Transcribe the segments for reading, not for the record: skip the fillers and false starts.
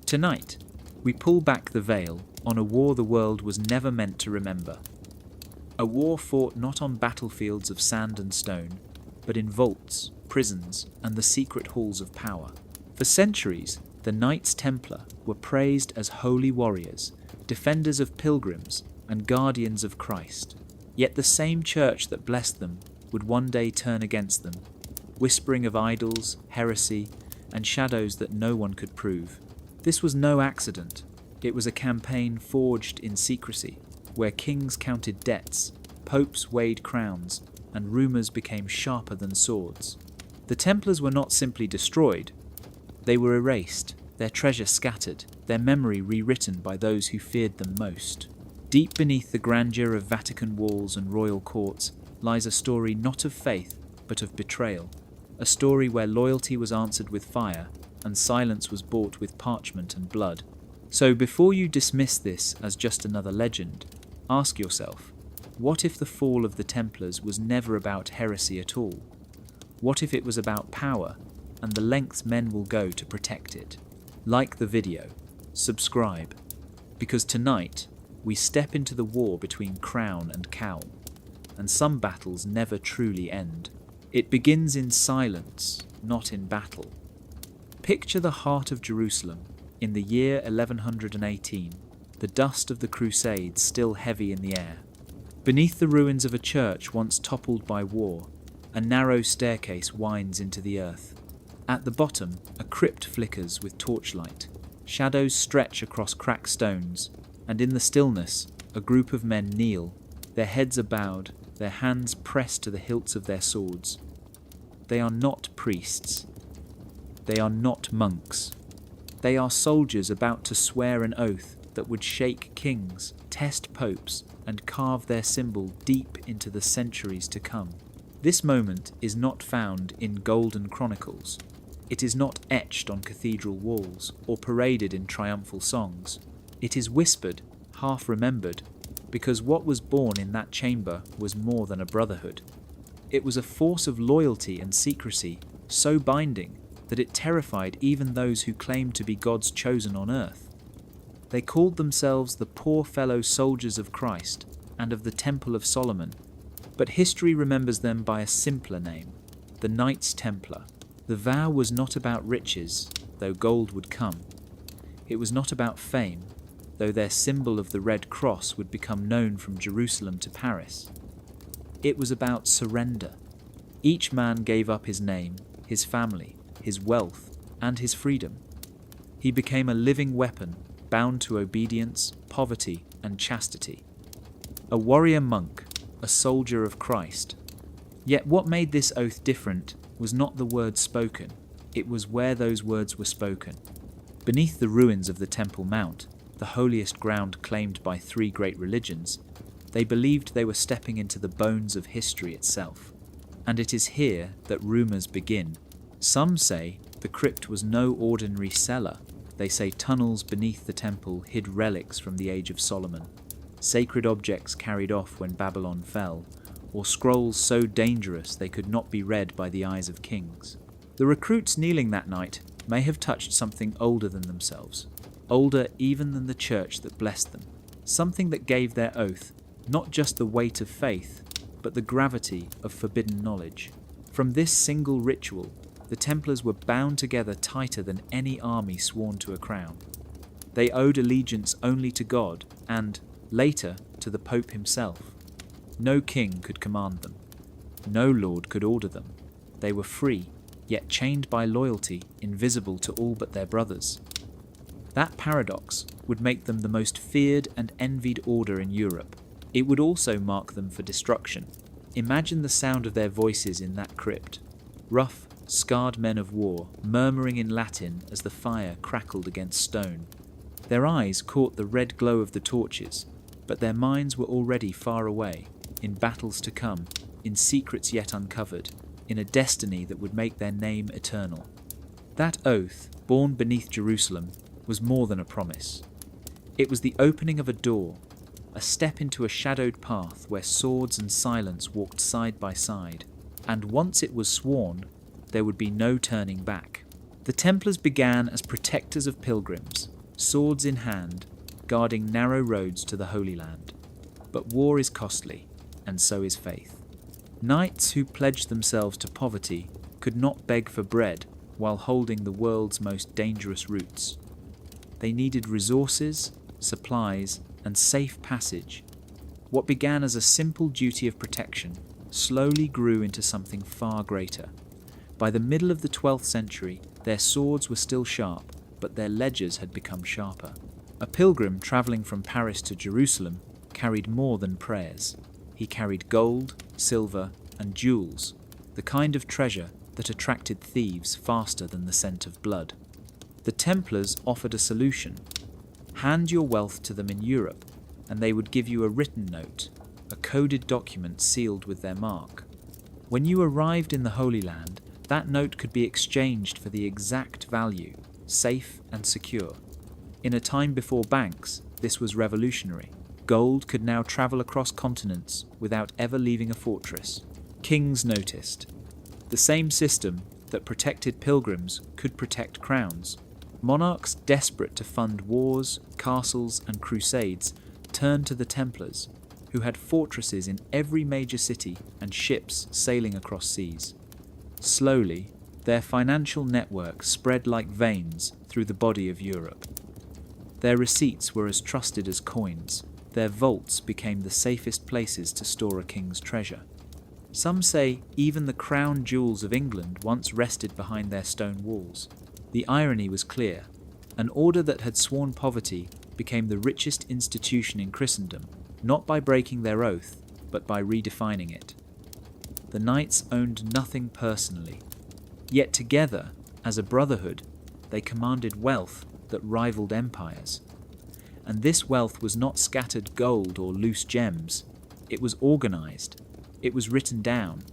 Tonight, we pull back the veil on a war the world was never meant to remember. A war fought not on battlefields of sand and stone, but in vaults, prisons, and the secret halls of power. For centuries, the Knights Templar were praised as holy warriors, defenders of pilgrims, and guardians of Christ. Yet the same church that blessed them would one day turn against them, whispering of idols, heresy, and shadows that no one could prove. This was no accident. It was a campaign forged in secrecy, where kings counted debts, popes weighed crowns, and rumours became sharper than swords. The Templars were not simply destroyed. They were erased, their treasure scattered, their memory rewritten by those who feared them most. Deep beneath the grandeur of Vatican walls and royal courts lies a story not of faith, but of betrayal. A story where loyalty was answered with fire, and silence was bought with parchment and blood. So before you dismiss this as just another legend, ask yourself, what if the fall of the Templars was never about heresy at all? What if it was about power, and the lengths men will go to protect it? Like the video, subscribe, because tonight we step into the war between crown and cowl, and some battles never truly end. It begins in silence, not in battle. Picture the heart of Jerusalem in the year 1118, the dust of the Crusades still heavy in the air. Beneath the ruins of a church once toppled by war, a narrow staircase winds into the earth. At the bottom, a crypt flickers with torchlight. Shadows stretch across cracked stones, and in the stillness, a group of men kneel. Their heads are bowed, their hands pressed to the hilts of their swords. They are not priests. They are not monks. They are soldiers about to swear an oath that would shake kings, test popes, and carve their symbol deep into the centuries to come. This moment is not found in golden chronicles. It is not etched on cathedral walls or paraded in triumphal songs. It is whispered, half remembered, because what was born in that chamber was more than a brotherhood. It was a force of loyalty and secrecy, so binding that it terrified even those who claimed to be God's chosen on earth. They called themselves the poor fellow soldiers of Christ and of the Temple of Solomon, but history remembers them by a simpler name, the Knights Templar. The vow was not about riches, though gold would come. It was not about fame, though their symbol of the Red Cross would become known from Jerusalem to Paris. It was about surrender. Each man gave up his name, his family, his wealth, and his freedom. He became a living weapon, bound to obedience, poverty, and chastity. A warrior monk, a soldier of Christ. Yet what made this oath different was not the words spoken, it was where those words were spoken. Beneath the ruins of the Temple Mount, the holiest ground claimed by three great religions, they believed they were stepping into the bones of history itself. And it is here that rumours begin. Some say the crypt was no ordinary cellar. They say tunnels beneath the temple hid relics from the age of Solomon, sacred objects carried off when Babylon fell, or scrolls so dangerous they could not be read by the eyes of kings. The recruits kneeling that night may have touched something older than themselves, older even than the church that blessed them, something that gave their oath not just the weight of faith, but the gravity of forbidden knowledge. From this single ritual, the Templars were bound together tighter than any army sworn to a crown. They owed allegiance only to God and, later, to the Pope himself. No king could command them. No lord could order them. They were free, yet chained by loyalty, invisible to all but their brothers. That paradox would make them the most feared and envied order in Europe. It would also mark them for destruction. Imagine the sound of their voices in that crypt. Rough, scarred men of war, murmuring in Latin as the fire crackled against stone. Their eyes caught the red glow of the torches, but their minds were already far away, in battles to come, in secrets yet uncovered, in a destiny that would make their name eternal. That oath, born beneath Jerusalem, was more than a promise. It was the opening of a door, a step into a shadowed path where swords and silence walked side by side, and once it was sworn, there would be no turning back. The Templars began as protectors of pilgrims, swords in hand, guarding narrow roads to the Holy Land. But war is costly, and so is faith. Knights who pledged themselves to poverty could not beg for bread while holding the world's most dangerous routes. They needed resources, supplies, and safe passage. What began as a simple duty of protection slowly grew into something far greater. By the middle of the 12th century, their swords were still sharp, but their ledgers had become sharper. A pilgrim travelling from Paris to Jerusalem carried more than prayers. He carried gold, silver, and jewels, the kind of treasure that attracted thieves faster than the scent of blood. The Templars offered a solution. Hand your wealth to them in Europe, and they would give you a written note, a coded document sealed with their mark. When you arrived in the Holy Land, that note could be exchanged for the exact value, safe and secure. In a time before banks, this was revolutionary. Gold could now travel across continents without ever leaving a fortress. Kings noticed. The same system that protected pilgrims could protect crowns. Monarchs desperate to fund wars, castles, and crusades turned to the Templars, who had fortresses in every major city and ships sailing across seas. Slowly, their financial network spread like veins through the body of Europe. Their receipts were as trusted as coins. Their vaults became the safest places to store a king's treasure. Some say even the crown jewels of England once rested behind their stone walls. The irony was clear. An order that had sworn poverty became the richest institution in Christendom, not by breaking their oath, but by redefining it. The knights owned nothing personally, yet together, as a brotherhood, they commanded wealth that rivaled empires. And this wealth was not scattered gold or loose gems. It was organized. It was written down.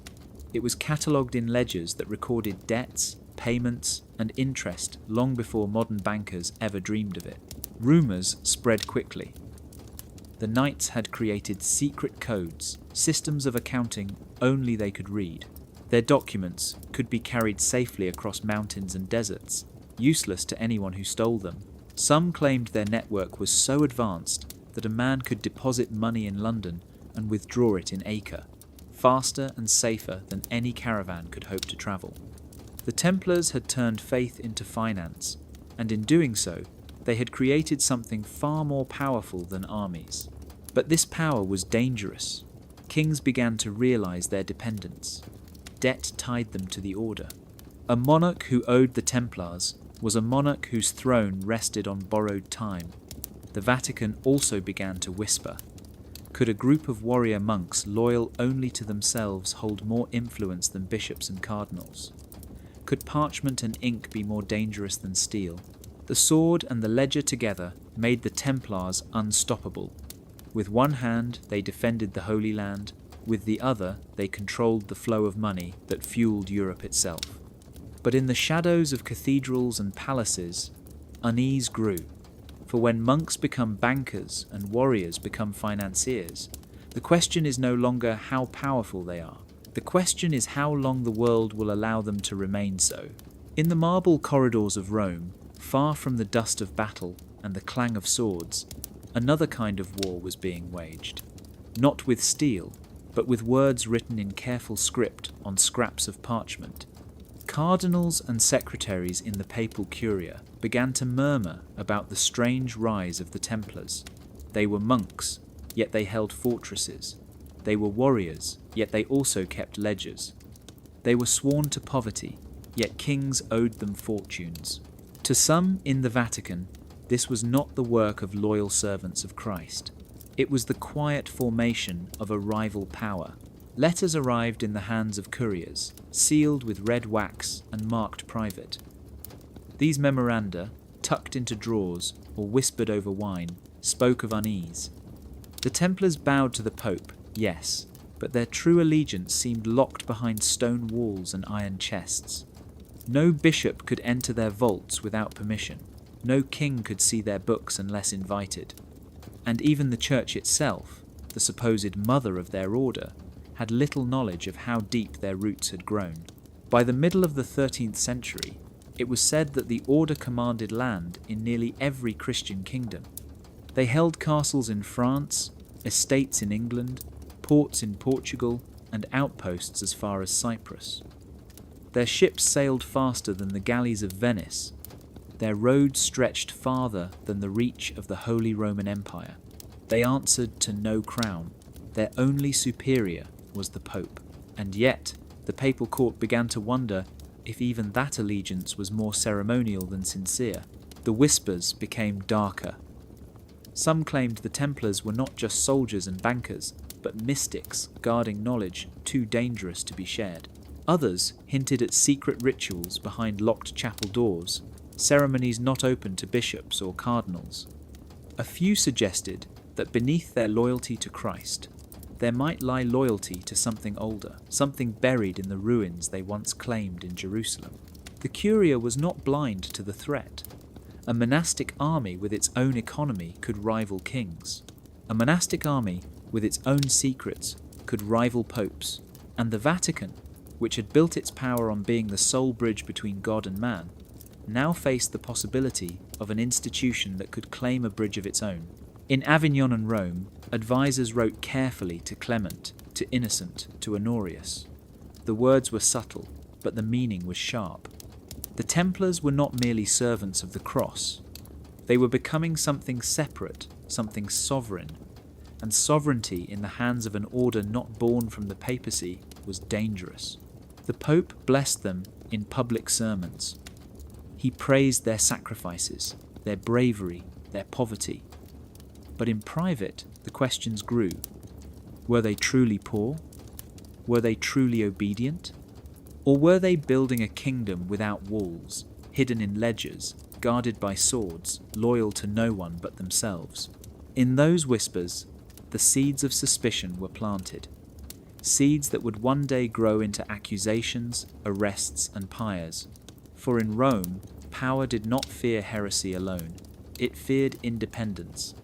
It was catalogued in ledgers that recorded debts, payments, and interest long before modern bankers ever dreamed of it. Rumors spread quickly. The knights had created secret codes, systems of accounting only they could read. Their documents could be carried safely across mountains and deserts, useless to anyone who stole them. Some claimed their network was so advanced that a man could deposit money in London and withdraw it in Acre, faster and safer than any caravan could hope to travel. The Templars had turned faith into finance, and in doing so, they had created something far more powerful than armies. But this power was dangerous. Kings began to realize their dependence. Debt tied them to the order. A monarch who owed the Templars was a monarch whose throne rested on borrowed time. The Vatican also began to whisper. Could a group of warrior monks loyal only to themselves hold more influence than bishops and cardinals? Could parchment and ink be more dangerous than steel? The sword and the ledger together made the Templars unstoppable. With one hand, they defended the Holy Land. With the other, they controlled the flow of money that fueled Europe itself. But in the shadows of cathedrals and palaces, unease grew. For when monks become bankers and warriors become financiers, the question is no longer how powerful they are. The question is how long the world will allow them to remain so. In the marble corridors of Rome, far from the dust of battle and the clang of swords, another kind of war was being waged. Not with steel, but with words written in careful script on scraps of parchment. Cardinals and secretaries in the papal curia began to murmur about the strange rise of the Templars. They were monks, yet they held fortresses. They were warriors, yet they also kept ledgers. They were sworn to poverty, yet kings owed them fortunes. To some in the Vatican, this was not the work of loyal servants of Christ. It was the quiet formation of a rival power. Letters arrived in the hands of couriers, sealed with red wax and marked private. These memoranda, tucked into drawers or whispered over wine, spoke of unease. The Templars bowed to the Pope, yes, but their true allegiance seemed locked behind stone walls and iron chests. No bishop could enter their vaults without permission. No king could see their books unless invited. And even the church itself, the supposed mother of their order, had little knowledge of how deep their roots had grown. By the middle of the 13th century, It was said that the order commanded land in nearly every Christian kingdom. They held castles in France, estates in England, ports in Portugal, and outposts as far as Cyprus. Their ships sailed faster than the galleys of Venice. Their roads stretched farther than the reach of the Holy Roman Empire. They answered to no crown. Their only superior was the Pope. And yet, the papal court began to wonder if even that allegiance was more ceremonial than sincere. The whispers became darker. Some claimed the Templars were not just soldiers and bankers, but mystics guarding knowledge too dangerous to be shared. Others hinted at secret rituals behind locked chapel doors, ceremonies not open to bishops or cardinals. A few suggested that beneath their loyalty to Christ, there might lie loyalty to something older, something buried in the ruins they once claimed in Jerusalem. The Curia was not blind to the threat. A monastic army with its own economy could rival kings. A monastic army with its own secrets could rival popes. And the Vatican, which had built its power on being the sole bridge between God and man, now faced the possibility of an institution that could claim a bridge of its own. In Avignon and Rome, advisors wrote carefully to Clement, to Innocent, to Honorius. The words were subtle, but the meaning was sharp. The Templars were not merely servants of the cross. They were becoming something separate, something sovereign. And sovereignty in the hands of an order not born from the papacy was dangerous. The Pope blessed them in public sermons. He praised their sacrifices, their bravery, their poverty. But in private, the questions grew. Were they truly poor? Were they truly obedient? Or were they building a kingdom without walls, hidden in ledgers, guarded by swords, loyal to no one but themselves? In those whispers, the seeds of suspicion were planted. Seeds that would one day grow into accusations, arrests, and pyres. For in Rome, power did not fear heresy alone. It feared independence.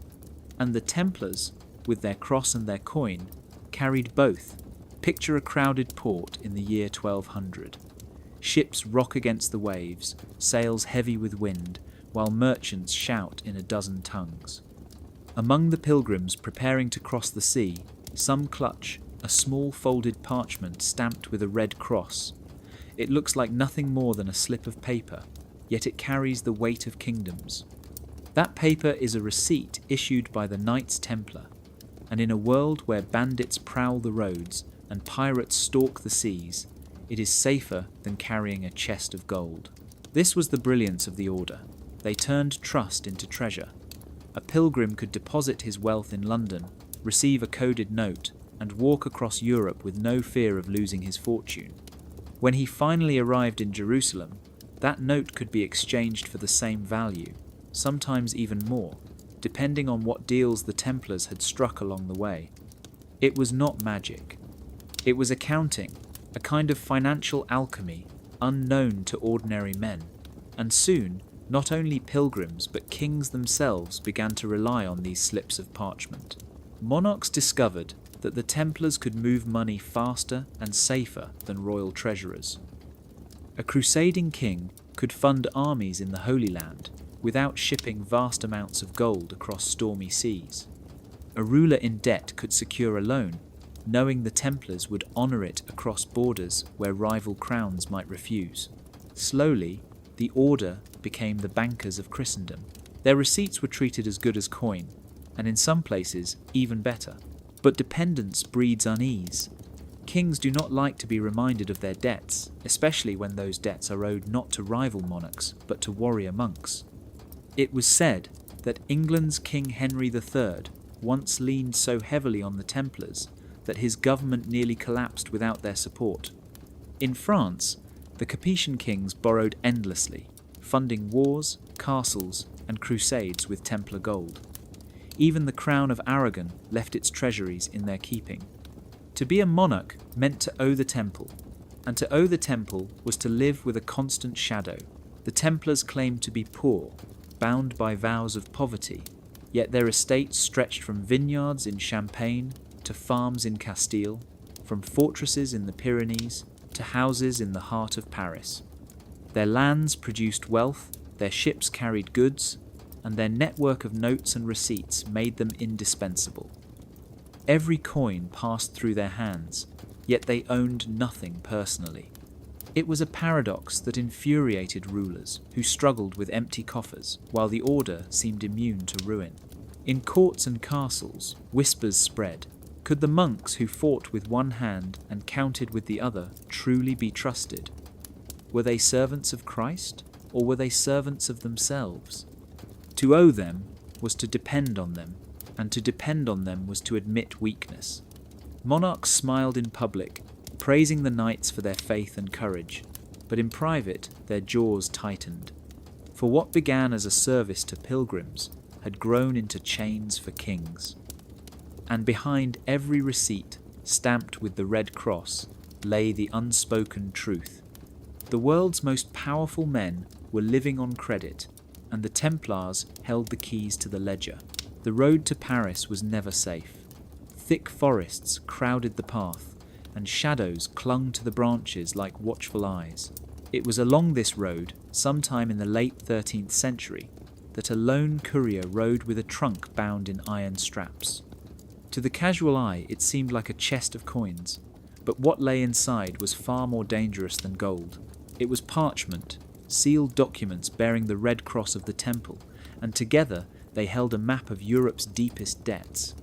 And the Templars, with their cross and their coin, carried both. Picture a crowded port in the year 1200. Ships rock against the waves, sails heavy with wind, while merchants shout in a dozen tongues. Among the pilgrims preparing to cross the sea, some clutch a small folded parchment stamped with a red cross. It looks like nothing more than a slip of paper, yet it carries the weight of kingdoms. That paper is a receipt issued by the Knights Templar, and in a world where bandits prowl the roads and pirates stalk the seas, it is safer than carrying a chest of gold. This was the brilliance of the order. They turned trust into treasure. A pilgrim could deposit his wealth in London, receive a coded note, and walk across Europe with no fear of losing his fortune. When he finally arrived in Jerusalem, that note could be exchanged for the same value, sometimes even more, depending on what deals the Templars had struck along the way. It was not magic. It was accounting, a kind of financial alchemy unknown to ordinary men, and soon not only pilgrims but kings themselves began to rely on these slips of parchment. Monarchs discovered that the Templars could move money faster and safer than royal treasurers. A crusading king could fund armies in the Holy Land without shipping vast amounts of gold across stormy seas. A ruler in debt could secure a loan, knowing the Templars would honour it across borders where rival crowns might refuse. Slowly, the order became the bankers of Christendom. Their receipts were treated as good as coin, and in some places even better. But dependence breeds unease. Kings do not like to be reminded of their debts, especially when those debts are owed not to rival monarchs, but to warrior monks. It was said that England's King Henry III once leaned so heavily on the Templars that his government nearly collapsed without their support. In France, the Capetian kings borrowed endlessly, funding wars, castles, and crusades with Templar gold. Even the Crown of Aragon left its treasuries in their keeping. To be a monarch meant to owe the temple, and to owe the temple was to live with a constant shadow. The Templars claimed to be poor, bound by vows of poverty, yet their estates stretched from vineyards in Champagne to farms in Castile, from fortresses in the Pyrenees to houses in the heart of Paris. Their lands produced wealth, their ships carried goods, and their network of notes and receipts made them indispensable. Every coin passed through their hands, yet they owned nothing personally. It was a paradox that infuriated rulers who struggled with empty coffers, while the order seemed immune to ruin. In courts and castles, whispers spread. Could the monks who fought with one hand and counted with the other truly be trusted? Were they servants of Christ, or were they servants of themselves? To owe them was to depend on them, and to depend on them was to admit weakness. Monarchs smiled in public, praising the knights for their faith and courage, but in private their jaws tightened. For what began as a service to pilgrims had grown into chains for kings. And behind every receipt, stamped with the Red Cross, lay the unspoken truth. The world's most powerful men were living on credit, and the Templars held the keys to the ledger. The road to Paris was never safe. Thick forests crowded the path, and shadows clung to the branches like watchful eyes. It was along this road, sometime in the late 13th century, that a lone courier rode with a trunk bound in iron straps. To the casual eye, it seemed like a chest of coins, but what lay inside was far more dangerous than gold. It was parchment, sealed documents bearing the Red Cross of the Temple, and together they held a map of Europe's deepest debts.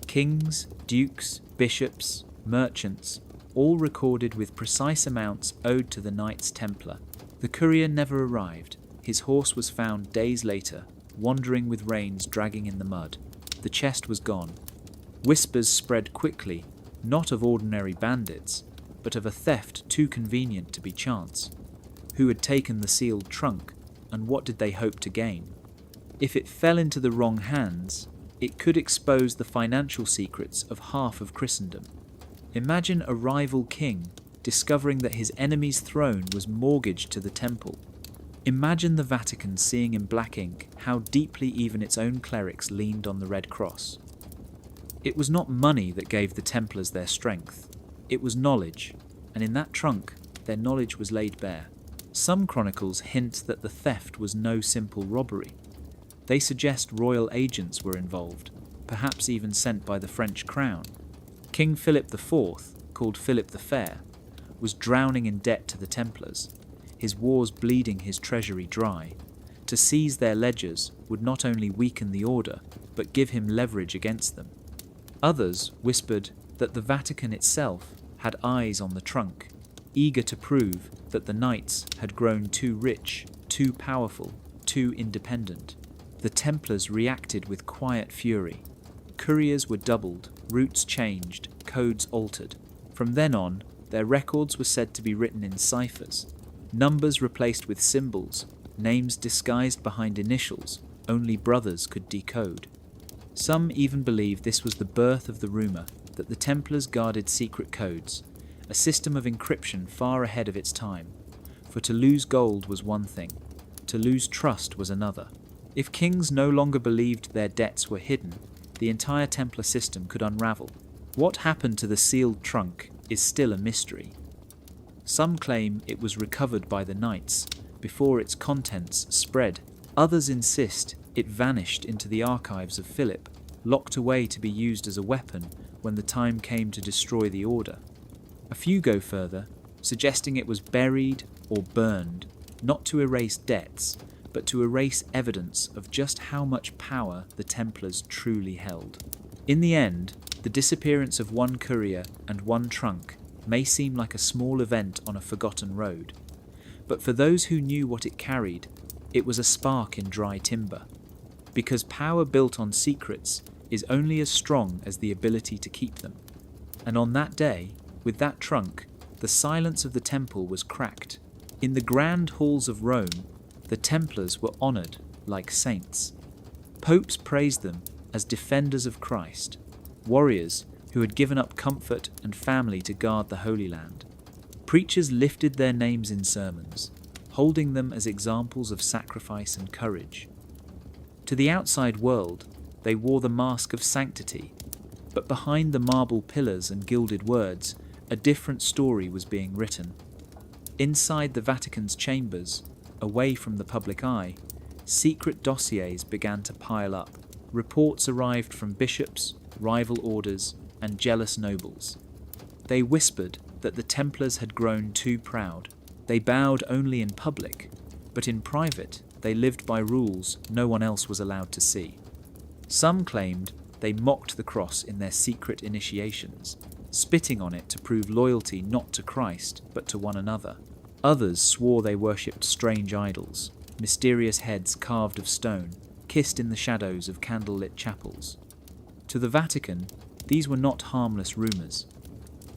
Kings, dukes, bishops, merchants, all recorded with precise amounts owed to the Knights Templar. The courier never arrived. His horse was found days later, wandering with reins dragging in the mud. The chest was gone. Whispers spread quickly, not of ordinary bandits, but of a theft too convenient to be chance. Who had taken the sealed trunk, and what did they hope to gain? If it fell into the wrong hands, it could expose the financial secrets of half of Christendom. Imagine a rival king discovering that his enemy's throne was mortgaged to the temple. Imagine the Vatican seeing in black ink how deeply even its own clerics leaned on the Red Cross. It was not money that gave the Templars their strength. It was knowledge, and in that trunk their knowledge was laid bare. Some chronicles hint that the theft was no simple robbery. They suggest royal agents were involved, perhaps even sent by the French crown. King Philip IV, called Philip the Fair, was drowning in debt to the Templars, his wars bleeding his treasury dry. To seize their ledgers would not only weaken the order, but give him leverage against them. Others whispered that the Vatican itself had eyes on the trunk, eager to prove that the knights had grown too rich, too powerful, too independent. The Templars reacted with quiet fury. Couriers were doubled, routes changed, codes altered. From then on, their records were said to be written in ciphers, numbers replaced with symbols, names disguised behind initials only brothers could decode. Some even believed this was the birth of the rumour that the Templars guarded secret codes, a system of encryption far ahead of its time. For to lose gold was one thing, to lose trust was another. If kings no longer believed their debts were hidden, the entire Templar system could unravel. What happened to the sealed trunk is still a mystery. Some claim it was recovered by the knights before its contents spread. Others insist it vanished into the archives of Philip, locked away to be used as a weapon when the time came to destroy the order. A few go further, suggesting it was buried or burned, not to erase debts, but to erase evidence of just how much power the Templars truly held. In the end, the disappearance of one courier and one trunk may seem like a small event on a forgotten road, but for those who knew what it carried, it was a spark in dry timber. Because power built on secrets is only as strong as the ability to keep them. And on that day, with that trunk, the silence of the temple was cracked. In the grand halls of Rome, the Templars were honoured like saints. Popes praised them as defenders of Christ, warriors who had given up comfort and family to guard the Holy Land. Preachers lifted their names in sermons, holding them as examples of sacrifice and courage. To the outside world, they wore the mask of sanctity, but behind the marble pillars and gilded words, a different story was being written. Inside the Vatican's chambers, away from the public eye, secret dossiers began to pile up. Reports arrived from bishops, rival orders, and jealous nobles. They whispered that the Templars had grown too proud. They bowed only in public, but in private they lived by rules no one else was allowed to see. Some claimed they mocked the cross in their secret initiations, spitting on it to prove loyalty not to Christ but to one another. Others swore they worshipped strange idols, mysterious heads carved of stone, kissed in the shadows of candlelit chapels. To the Vatican, these were not harmless rumours.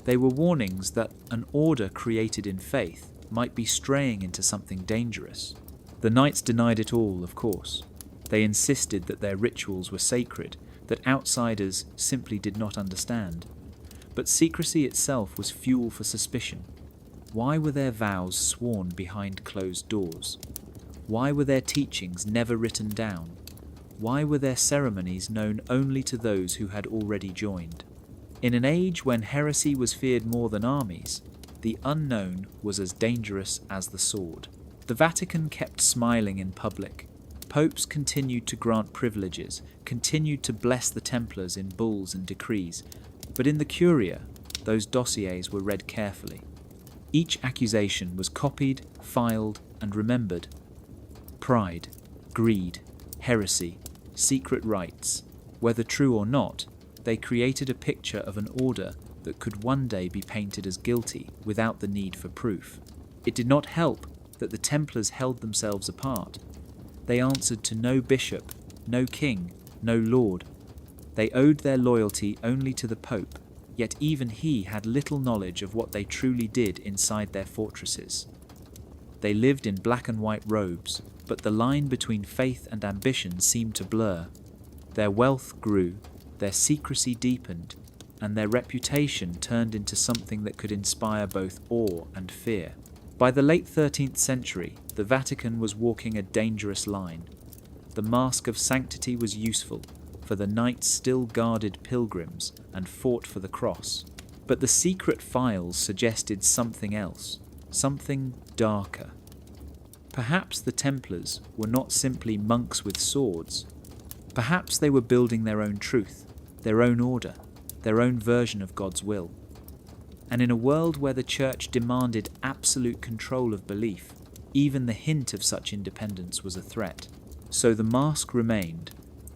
They were warnings that an order created in faith might be straying into something dangerous. The Knights denied it all, of course. They insisted that their rituals were sacred, that outsiders simply did not understand. But secrecy itself was fuel for suspicion. Why were their vows sworn behind closed doors? Why were their teachings never written down? Why were their ceremonies known only to those who had already joined? In an age when heresy was feared more than armies, the unknown was as dangerous as the sword. The Vatican kept smiling in public. Popes continued to grant privileges, continued to bless the Templars in bulls and decrees, but in the Curia, those dossiers were read carefully. Each accusation was copied, filed, and remembered. Pride, greed, heresy, secret rites, whether true or not, they created a picture of an order that could one day be painted as guilty without the need for proof. It did not help that the Templars held themselves apart. They answered to no bishop, no king, no lord. They owed their loyalty only to the Pope, yet even he had little knowledge of what they truly did inside their fortresses. They lived in black and white robes, but the line between faith and ambition seemed to blur. Their wealth grew, their secrecy deepened, and their reputation turned into something that could inspire both awe and fear. By the late 13th century, the Vatican was walking a dangerous line. The mask of sanctity was useful, for the knights still guarded pilgrims and fought for the cross. But the secret files suggested something else, something darker. Perhaps the Templars were not simply monks with swords. Perhaps they were building their own truth, their own order, their own version of God's will. And in a world where the Church demanded absolute control of belief, even the hint of such independence was a threat. So the mask remained.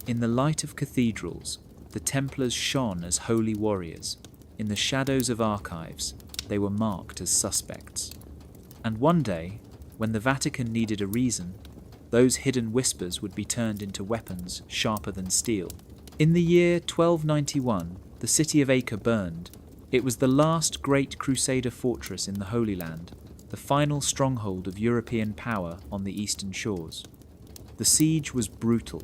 In the light of cathedrals, the Templars shone as holy warriors. In the shadows of archives, they were marked as suspects. And one day, when the Vatican needed a reason, those hidden whispers would be turned into weapons sharper than steel. In the year 1291, the city of Acre burned. It was the last great Crusader fortress in the Holy Land, the final stronghold of European power on the eastern shores. The siege was brutal.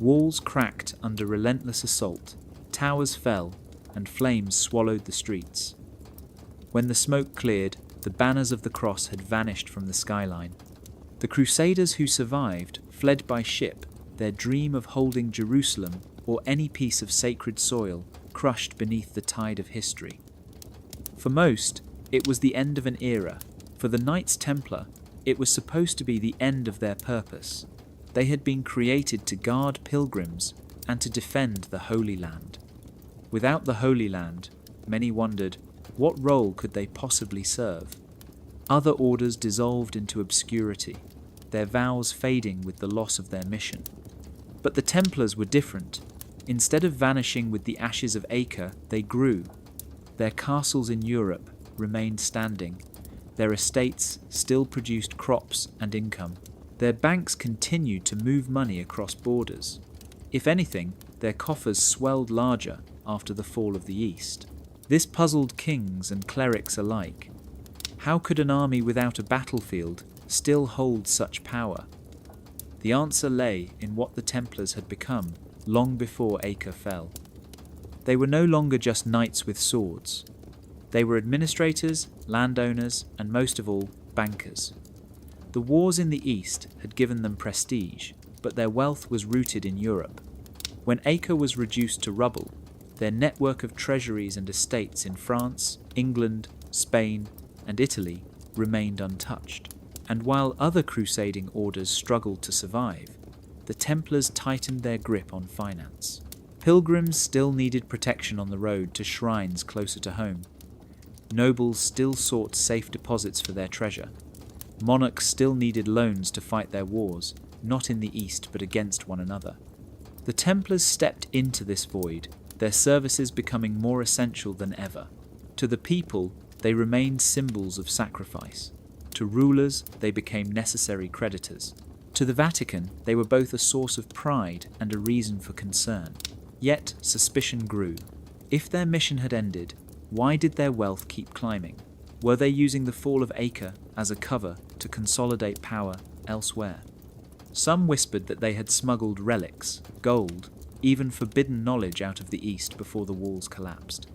Walls cracked under relentless assault, towers fell, and flames swallowed the streets. When the smoke cleared, the banners of the cross had vanished from the skyline. The Crusaders who survived fled by ship, their dream of holding Jerusalem or any piece of sacred soil crushed beneath the tide of history. For most, it was the end of an era. For the Knights Templar, it was supposed to be the end of their purpose. They had been created to guard pilgrims and to defend the Holy Land. Without the Holy Land, many wondered, what role could they possibly serve? Other orders dissolved into obscurity, their vows fading with the loss of their mission. But the Templars were different. Instead of vanishing with the ashes of Acre, they grew. Their castles in Europe remained standing. Their estates still produced crops and income. Their banks continued to move money across borders. If anything, their coffers swelled larger after the fall of the East. This puzzled kings and clerics alike. How could an army without a battlefield still hold such power? The answer lay in what the Templars had become long before Acre fell. They were no longer just knights with swords. They were administrators, landowners, and most of all, bankers. The wars in the East had given them prestige, but their wealth was rooted in Europe. When Acre was reduced to rubble, their network of treasuries and estates in France, England, Spain, and Italy remained untouched. And while other crusading orders struggled to survive, the Templars tightened their grip on finance. Pilgrims still needed protection on the road to shrines closer to home. Nobles still sought safe deposits for their treasure. Monarchs still needed loans to fight their wars, not in the east but against one another. The Templars stepped into this void, their services becoming more essential than ever. To the people, they remained symbols of sacrifice. To rulers, they became necessary creditors. To the Vatican, they were both a source of pride and a reason for concern. Yet, suspicion grew. If their mission had ended, why did their wealth keep climbing? Were they using the fall of Acre as a cover to consolidate power elsewhere? Some whispered that they had smuggled relics, gold, even forbidden knowledge out of the east before the walls collapsed.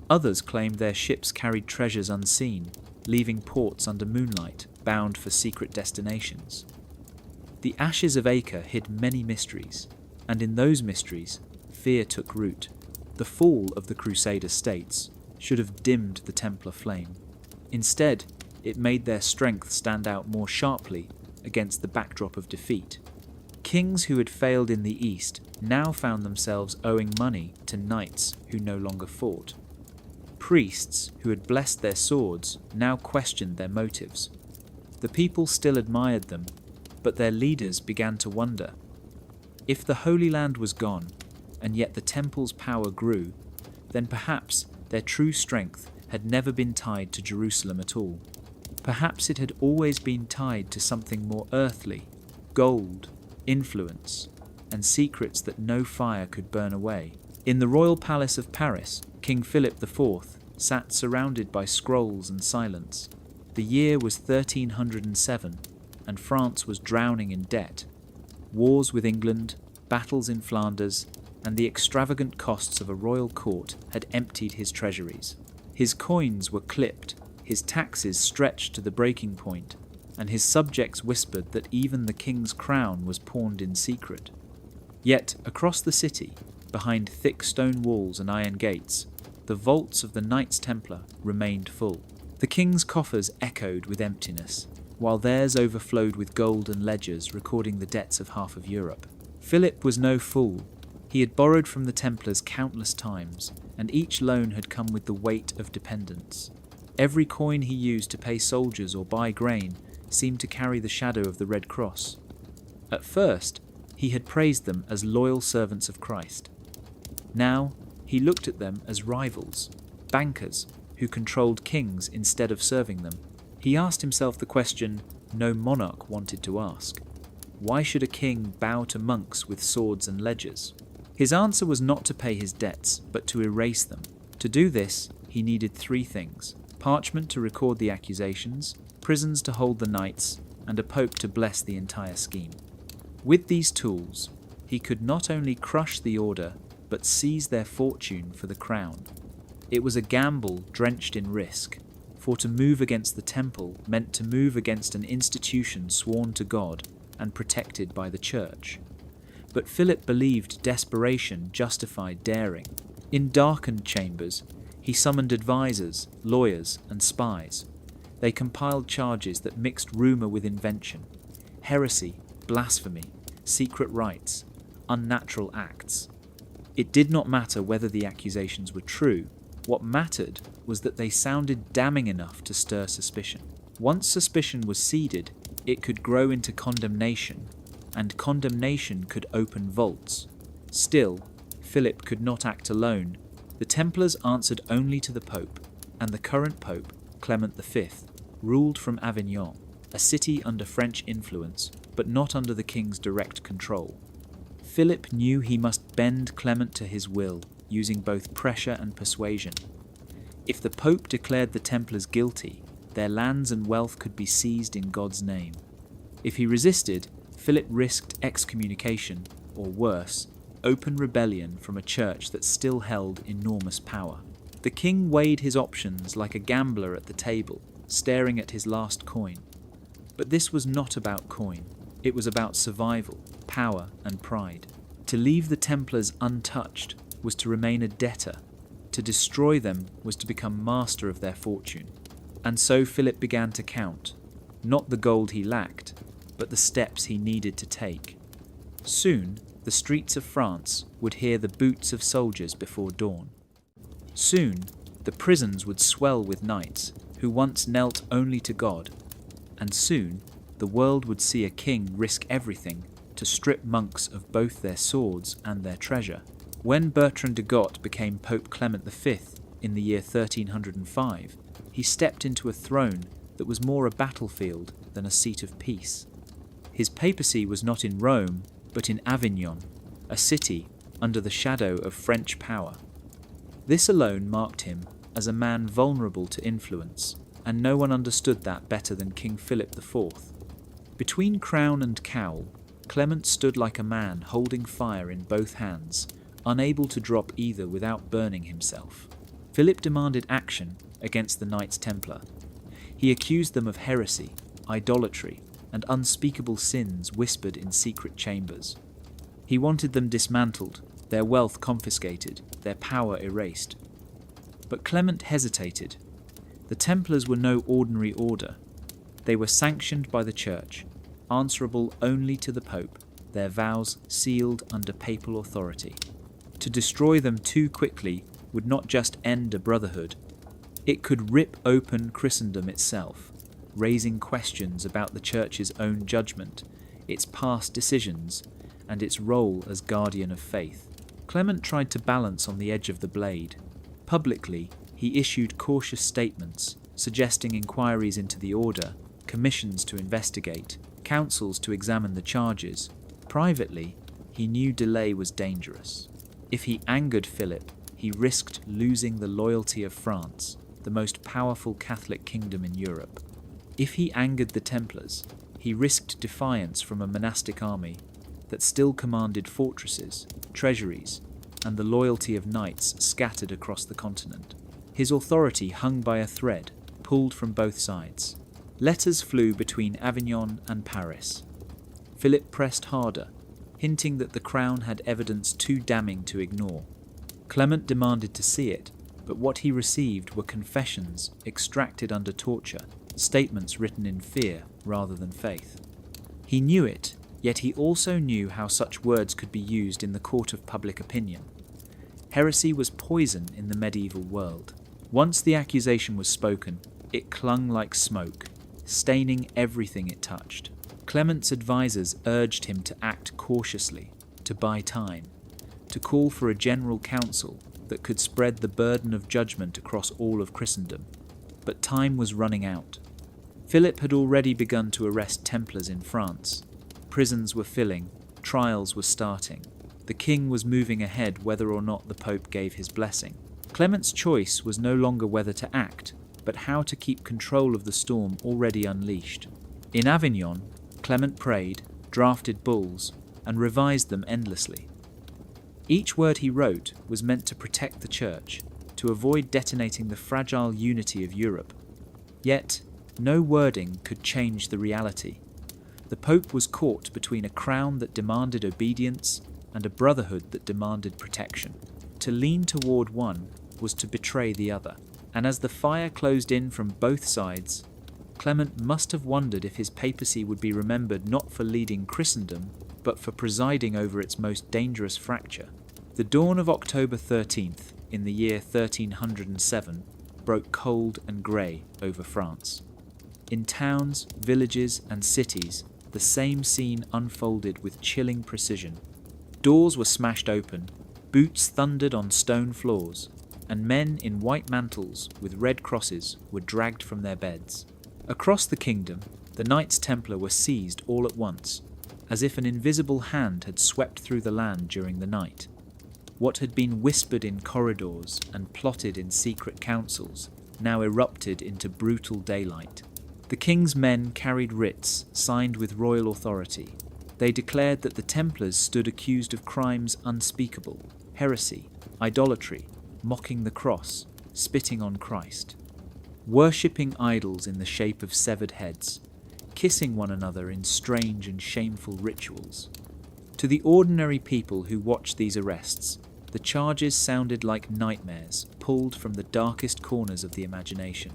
Others claimed their ships carried treasures unseen, leaving ports under moonlight, bound for secret destinations. The ashes of Acre hid many mysteries, and in those mysteries, fear took root. The fall of the Crusader states should have dimmed the Templar flame. Instead, it made their strength stand out more sharply against the backdrop of defeat. Kings who had failed in the east now found themselves owing money to knights who no longer fought. Priests who had blessed their swords now questioned their motives. The people still admired them, but their leaders began to wonder. If the Holy Land was gone, and yet the temple's power grew, then perhaps their true strength had never been tied to Jerusalem at all. Perhaps it had always been tied to something more earthly, gold, influence, and secrets that no fire could burn away. In the royal palace of Paris, King Philip IV sat surrounded by scrolls and silence. The year was 1307, and France was drowning in debt. Wars with England, battles in Flanders, and the extravagant costs of a royal court had emptied his treasuries. His coins were clipped, his taxes stretched to the breaking point, and his subjects whispered that even the king's crown was pawned in secret. Yet, across the city, behind thick stone walls and iron gates, the vaults of the Knights Templar remained full. The king's coffers echoed with emptiness, while theirs overflowed with gold and ledgers recording the debts of half of Europe. Philip was no fool. He had borrowed from the Templars countless times, and each loan had come with the weight of dependence. Every coin he used to pay soldiers or buy grain seemed to carry the shadow of the Red Cross. At first, he had praised them as loyal servants of Christ. Now, he looked at them as rivals, bankers who controlled kings instead of serving them. He asked himself the question no monarch wanted to ask. Why should a king bow to monks with swords and ledgers? His answer was not to pay his debts, but to erase them. To do this, he needed three things: parchment to record the accusations, prisons to hold the knights, and a pope to bless the entire scheme. With these tools, he could not only crush the order, but seize their fortune for the crown. It was a gamble drenched in risk, for to move against the temple meant to move against an institution sworn to God and protected by the church. But Philip believed desperation justified daring. In darkened chambers, he summoned advisors, lawyers, and spies. They compiled charges that mixed rumour with invention: heresy, blasphemy, secret rites, unnatural acts. It did not matter whether the accusations were true. What mattered was that they sounded damning enough to stir suspicion. Once suspicion was seeded, it could grow into condemnation, and condemnation could open vaults. Still, Philip could not act alone. The Templars answered only to the Pope, and the current Pope, Clement V, ruled from Avignon, a city under French influence, but not under the king's direct control. Philip knew he must bend Clement to his will, using both pressure and persuasion. If the Pope declared the Templars guilty, their lands and wealth could be seized in God's name. If he resisted, Philip risked excommunication, or worse, open rebellion from a church that still held enormous power. The king weighed his options like a gambler at the table, staring at his last coin. But this was not about coin. It was about survival, power, and pride. To leave the Templars untouched was to remain a debtor. To destroy them was to become master of their fortune. And so Philip began to count, not the gold he lacked, but the steps he needed to take. Soon, the streets of France would hear the boots of soldiers before dawn. Soon, the prisons would swell with knights who once knelt only to God. And soon, the world would see a king risk everything to strip monks of both their swords and their treasure. When Bertrand de Got became Pope Clement V in the year 1305, he stepped into a throne that was more a battlefield than a seat of peace. His papacy was not in Rome, but in Avignon, a city under the shadow of French power. This alone marked him as a man vulnerable to influence, and no one understood that better than King Philip IV. Between crown and cowl, Clement stood like a man holding fire in both hands, unable to drop either without burning himself. Philip demanded action against the Knights Templar. He accused them of heresy, idolatry, and unspeakable sins whispered in secret chambers. He wanted them dismantled, their wealth confiscated, their power erased. But Clement hesitated. The Templars were no ordinary order. They were sanctioned by the Church, answerable only to the Pope, their vows sealed under papal authority. To destroy them too quickly would not just end a brotherhood, it could rip open Christendom itself, raising questions about the Church's own judgment, its past decisions, and its role as guardian of faith. Clement tried to balance on the edge of the blade. Publicly, he issued cautious statements, suggesting inquiries into the order, commissions to investigate, councils to examine the charges. Privately, he knew delay was dangerous. If he angered Philip, he risked losing the loyalty of France, the most powerful Catholic kingdom in Europe. If he angered the Templars, he risked defiance from a monastic army that still commanded fortresses, treasuries, and the loyalty of knights scattered across the continent. His authority hung by a thread, pulled from both sides. Letters flew between Avignon and Paris. Philip pressed harder, hinting that the crown had evidence too damning to ignore. Clement demanded to see it, but what he received were confessions extracted under torture, statements written in fear rather than faith. He knew it, yet he also knew how such words could be used in the court of public opinion. Heresy was poison in the medieval world. Once the accusation was spoken, it clung like smoke, staining everything it touched. Clement's advisors urged him to act cautiously, to buy time, to call for a general council that could spread the burden of judgment across all of Christendom. But time was running out. Philip had already begun to arrest Templars in France. Prisons were filling, trials were starting. The king was moving ahead whether or not the Pope gave his blessing. Clement's choice was no longer whether to act, but how to keep control of the storm already unleashed. In Avignon, Clement prayed, drafted bulls, and revised them endlessly. Each word he wrote was meant to protect the Church, to avoid detonating the fragile unity of Europe. Yet, no wording could change the reality. The Pope was caught between a crown that demanded obedience and a brotherhood that demanded protection. To lean toward one was to betray the other, and as the fire closed in from both sides, Clement must have wondered if his papacy would be remembered not for leading Christendom, but for presiding over its most dangerous fracture. The dawn of October 13th, in the year 1307, broke cold and grey over France. In towns, villages, and cities, the same scene unfolded with chilling precision. Doors were smashed open, boots thundered on stone floors, and men in white mantles with red crosses were dragged from their beds. Across the kingdom, the Knights Templar were seized all at once, as if an invisible hand had swept through the land during the night. What had been whispered in corridors and plotted in secret councils now erupted into brutal daylight. The king's men carried writs signed with royal authority. They declared that the Templars stood accused of crimes unspeakable, heresy, idolatry, mocking the cross, spitting on Christ, worshipping idols in the shape of severed heads, kissing one another in strange and shameful rituals. To the ordinary people who watched these arrests, the charges sounded like nightmares pulled from the darkest corners of the imagination.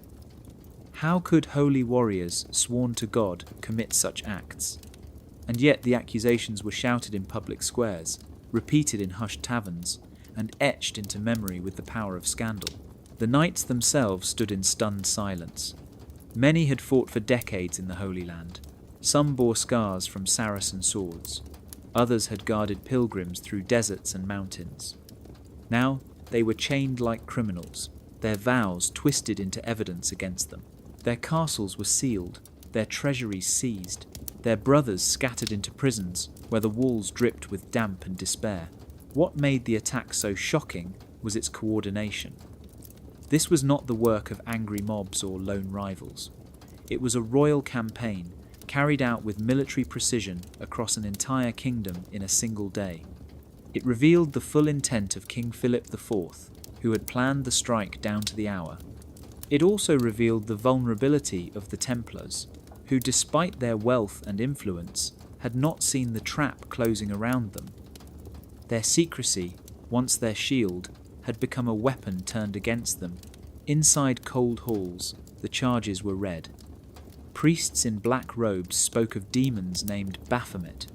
How could holy warriors sworn to God commit such acts? And yet the accusations were shouted in public squares, repeated in hushed taverns, and etched into memory with the power of scandal. The knights themselves stood in stunned silence. Many had fought for decades in the Holy Land. Some bore scars from Saracen swords. Others had guarded pilgrims through deserts and mountains. Now they were chained like criminals, their vows twisted into evidence against them. Their castles were sealed, their treasuries seized, their brothers scattered into prisons where the walls dripped with damp and despair. What made the attack so shocking was its coordination. This was not the work of angry mobs or lone rivals. It was a royal campaign carried out with military precision across an entire kingdom in a single day. It revealed the full intent of King Philip IV, who had planned the strike down to the hour. It also revealed the vulnerability of the Templars, who, despite their wealth and influence, had not seen the trap closing around them. Their secrecy, once their shield, had become a weapon turned against them. Inside cold halls, the charges were read. Priests in black robes spoke of demons named Baphomet,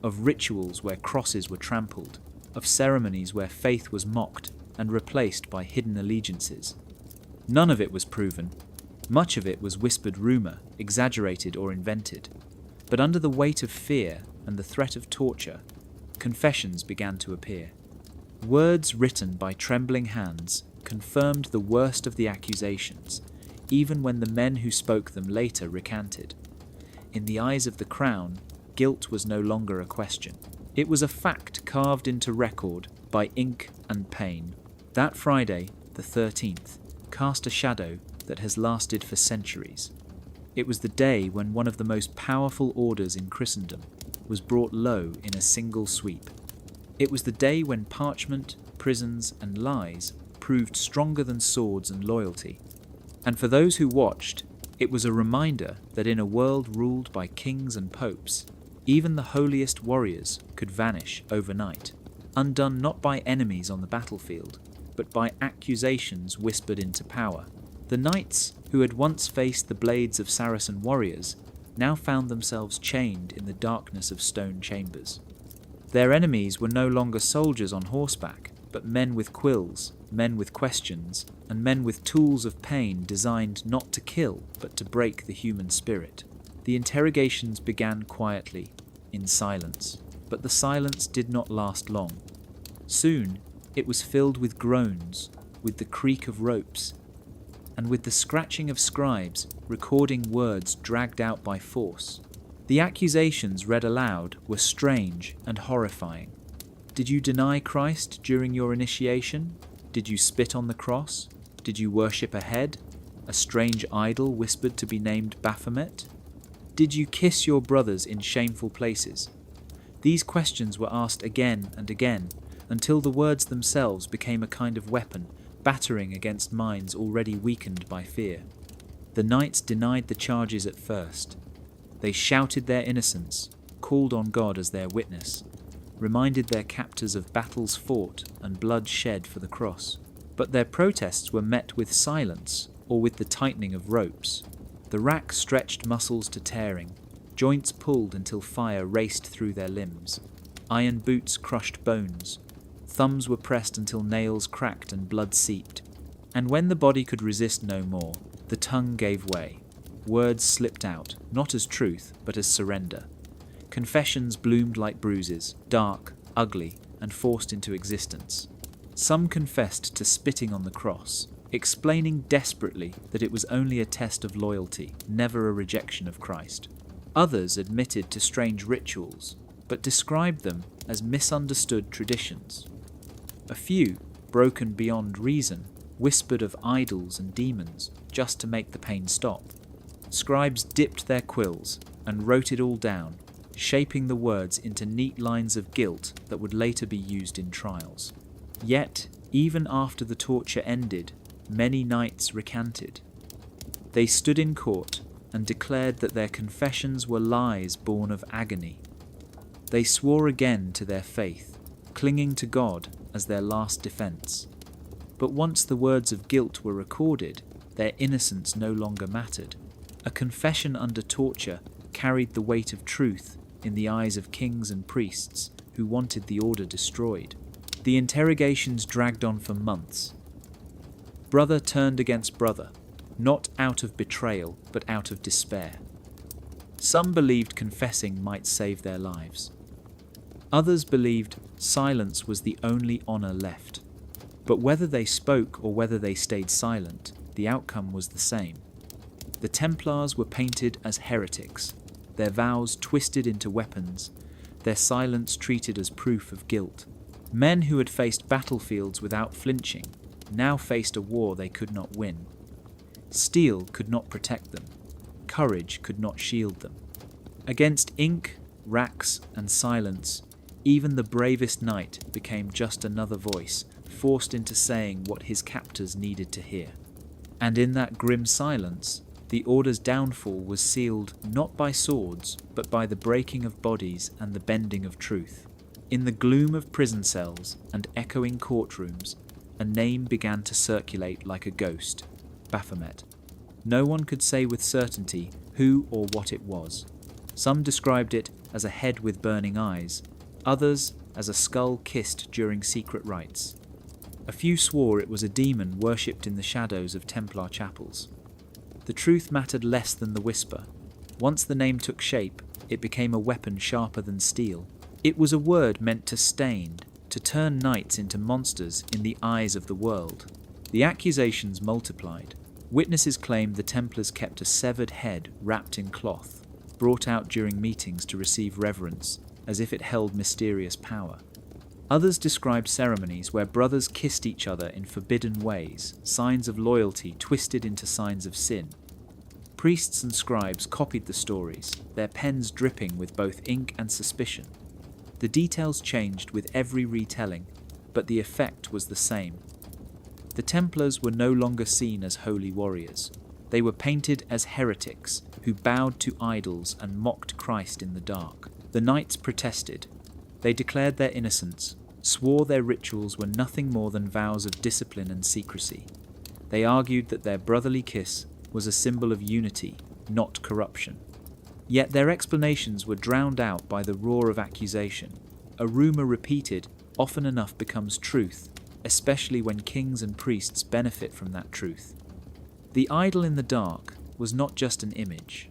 of rituals where crosses were trampled, of ceremonies where faith was mocked and replaced by hidden allegiances. None of it was proven. Much of it was whispered rumour, exaggerated or invented. But under the weight of fear and the threat of torture, confessions began to appear. Words written by trembling hands confirmed the worst of the accusations, even when the men who spoke them later recanted. In the eyes of the crown, guilt was no longer a question. It was a fact carved into record by ink and pain. That Friday, the 13th, cast a shadow that has lasted for centuries. It was the day when one of the most powerful orders in Christendom was brought low in a single sweep. It was the day when parchment, prisons, and lies proved stronger than swords and loyalty. And for those who watched, it was a reminder that in a world ruled by kings and popes, even the holiest warriors could vanish overnight, undone not by enemies on the battlefield, but by accusations whispered into power. The knights, who had once faced the blades of Saracen warriors, now found themselves chained in the darkness of stone chambers. Their enemies were no longer soldiers on horseback, but men with quills, men with questions, and men with tools of pain designed not to kill, but to break the human spirit. The interrogations began quietly, in silence, but the silence did not last long. Soon, it was filled with groans, with the creak of ropes, and with the scratching of scribes recording words dragged out by force. The accusations read aloud were strange and horrifying. Did you deny Christ during your initiation? Did you spit on the cross? Did you worship a head, a strange idol whispered to be named Baphomet? Did you kiss your brothers in shameful places? These questions were asked again and again, until the words themselves became a kind of weapon, battering against minds already weakened by fear. The knights denied the charges at first. They shouted their innocence, called on God as their witness, reminded their captors of battles fought and blood shed for the cross. But their protests were met with silence or with the tightening of ropes. The rack stretched muscles to tearing, joints pulled until fire raced through their limbs. Iron boots crushed bones. Thumbs were pressed until nails cracked and blood seeped. And when the body could resist no more, the tongue gave way. Words slipped out, not as truth, but as surrender. Confessions bloomed like bruises, dark, ugly, and forced into existence. Some confessed to spitting on the cross, explaining desperately that it was only a test of loyalty, never a rejection of Christ. Others admitted to strange rituals, but described them as misunderstood traditions. A few, broken beyond reason, whispered of idols and demons just to make the pain stop. Scribes dipped their quills and wrote it all down, shaping the words into neat lines of guilt that would later be used in trials. Yet, even after the torture ended, many knights recanted. They stood in court and declared that their confessions were lies born of agony. They swore again to their faith, clinging to God as their last defense. But once the words of guilt were recorded, their innocence no longer mattered. A confession under torture carried the weight of truth in the eyes of kings and priests who wanted the order destroyed. The interrogations dragged on for months. Brother turned against brother, not out of betrayal, but out of despair. Some believed confessing might save their lives. Others believed silence was the only honor left. But whether they spoke or whether they stayed silent, the outcome was the same. The Templars were painted as heretics, their vows twisted into weapons, their silence treated as proof of guilt. Men who had faced battlefields without flinching now faced a war they could not win. Steel could not protect them. Courage could not shield them. Against ink, racks, and silence, even the bravest knight became just another voice, forced into saying what his captors needed to hear. And in that grim silence, the Order's downfall was sealed not by swords, but by the breaking of bodies and the bending of truth. In the gloom of prison cells and echoing courtrooms, a name began to circulate like a ghost: Baphomet. No one could say with certainty who or what it was. Some described it as a head with burning eyes, others as a skull kissed during secret rites. A few swore it was a demon worshipped in the shadows of Templar chapels. The truth mattered less than the whisper. Once the name took shape, it became a weapon sharper than steel. It was a word meant to stain, to turn knights into monsters in the eyes of the world. The accusations multiplied. Witnesses claimed the Templars kept a severed head wrapped in cloth, brought out during meetings to receive reverence, as if it held mysterious power. Others described ceremonies where brothers kissed each other in forbidden ways, signs of loyalty twisted into signs of sin. Priests and scribes copied the stories, their pens dripping with both ink and suspicion. The details changed with every retelling, but the effect was the same. The Templars were no longer seen as holy warriors. They were painted as heretics who bowed to idols and mocked Christ in the dark. The knights protested. They declared their innocence, swore their rituals were nothing more than vows of discipline and secrecy. They argued that their brotherly kiss was a symbol of unity, not corruption. Yet their explanations were drowned out by the roar of accusation. A rumor repeated often enough becomes truth, especially when kings and priests benefit from that truth. The idol in the dark was not just an image.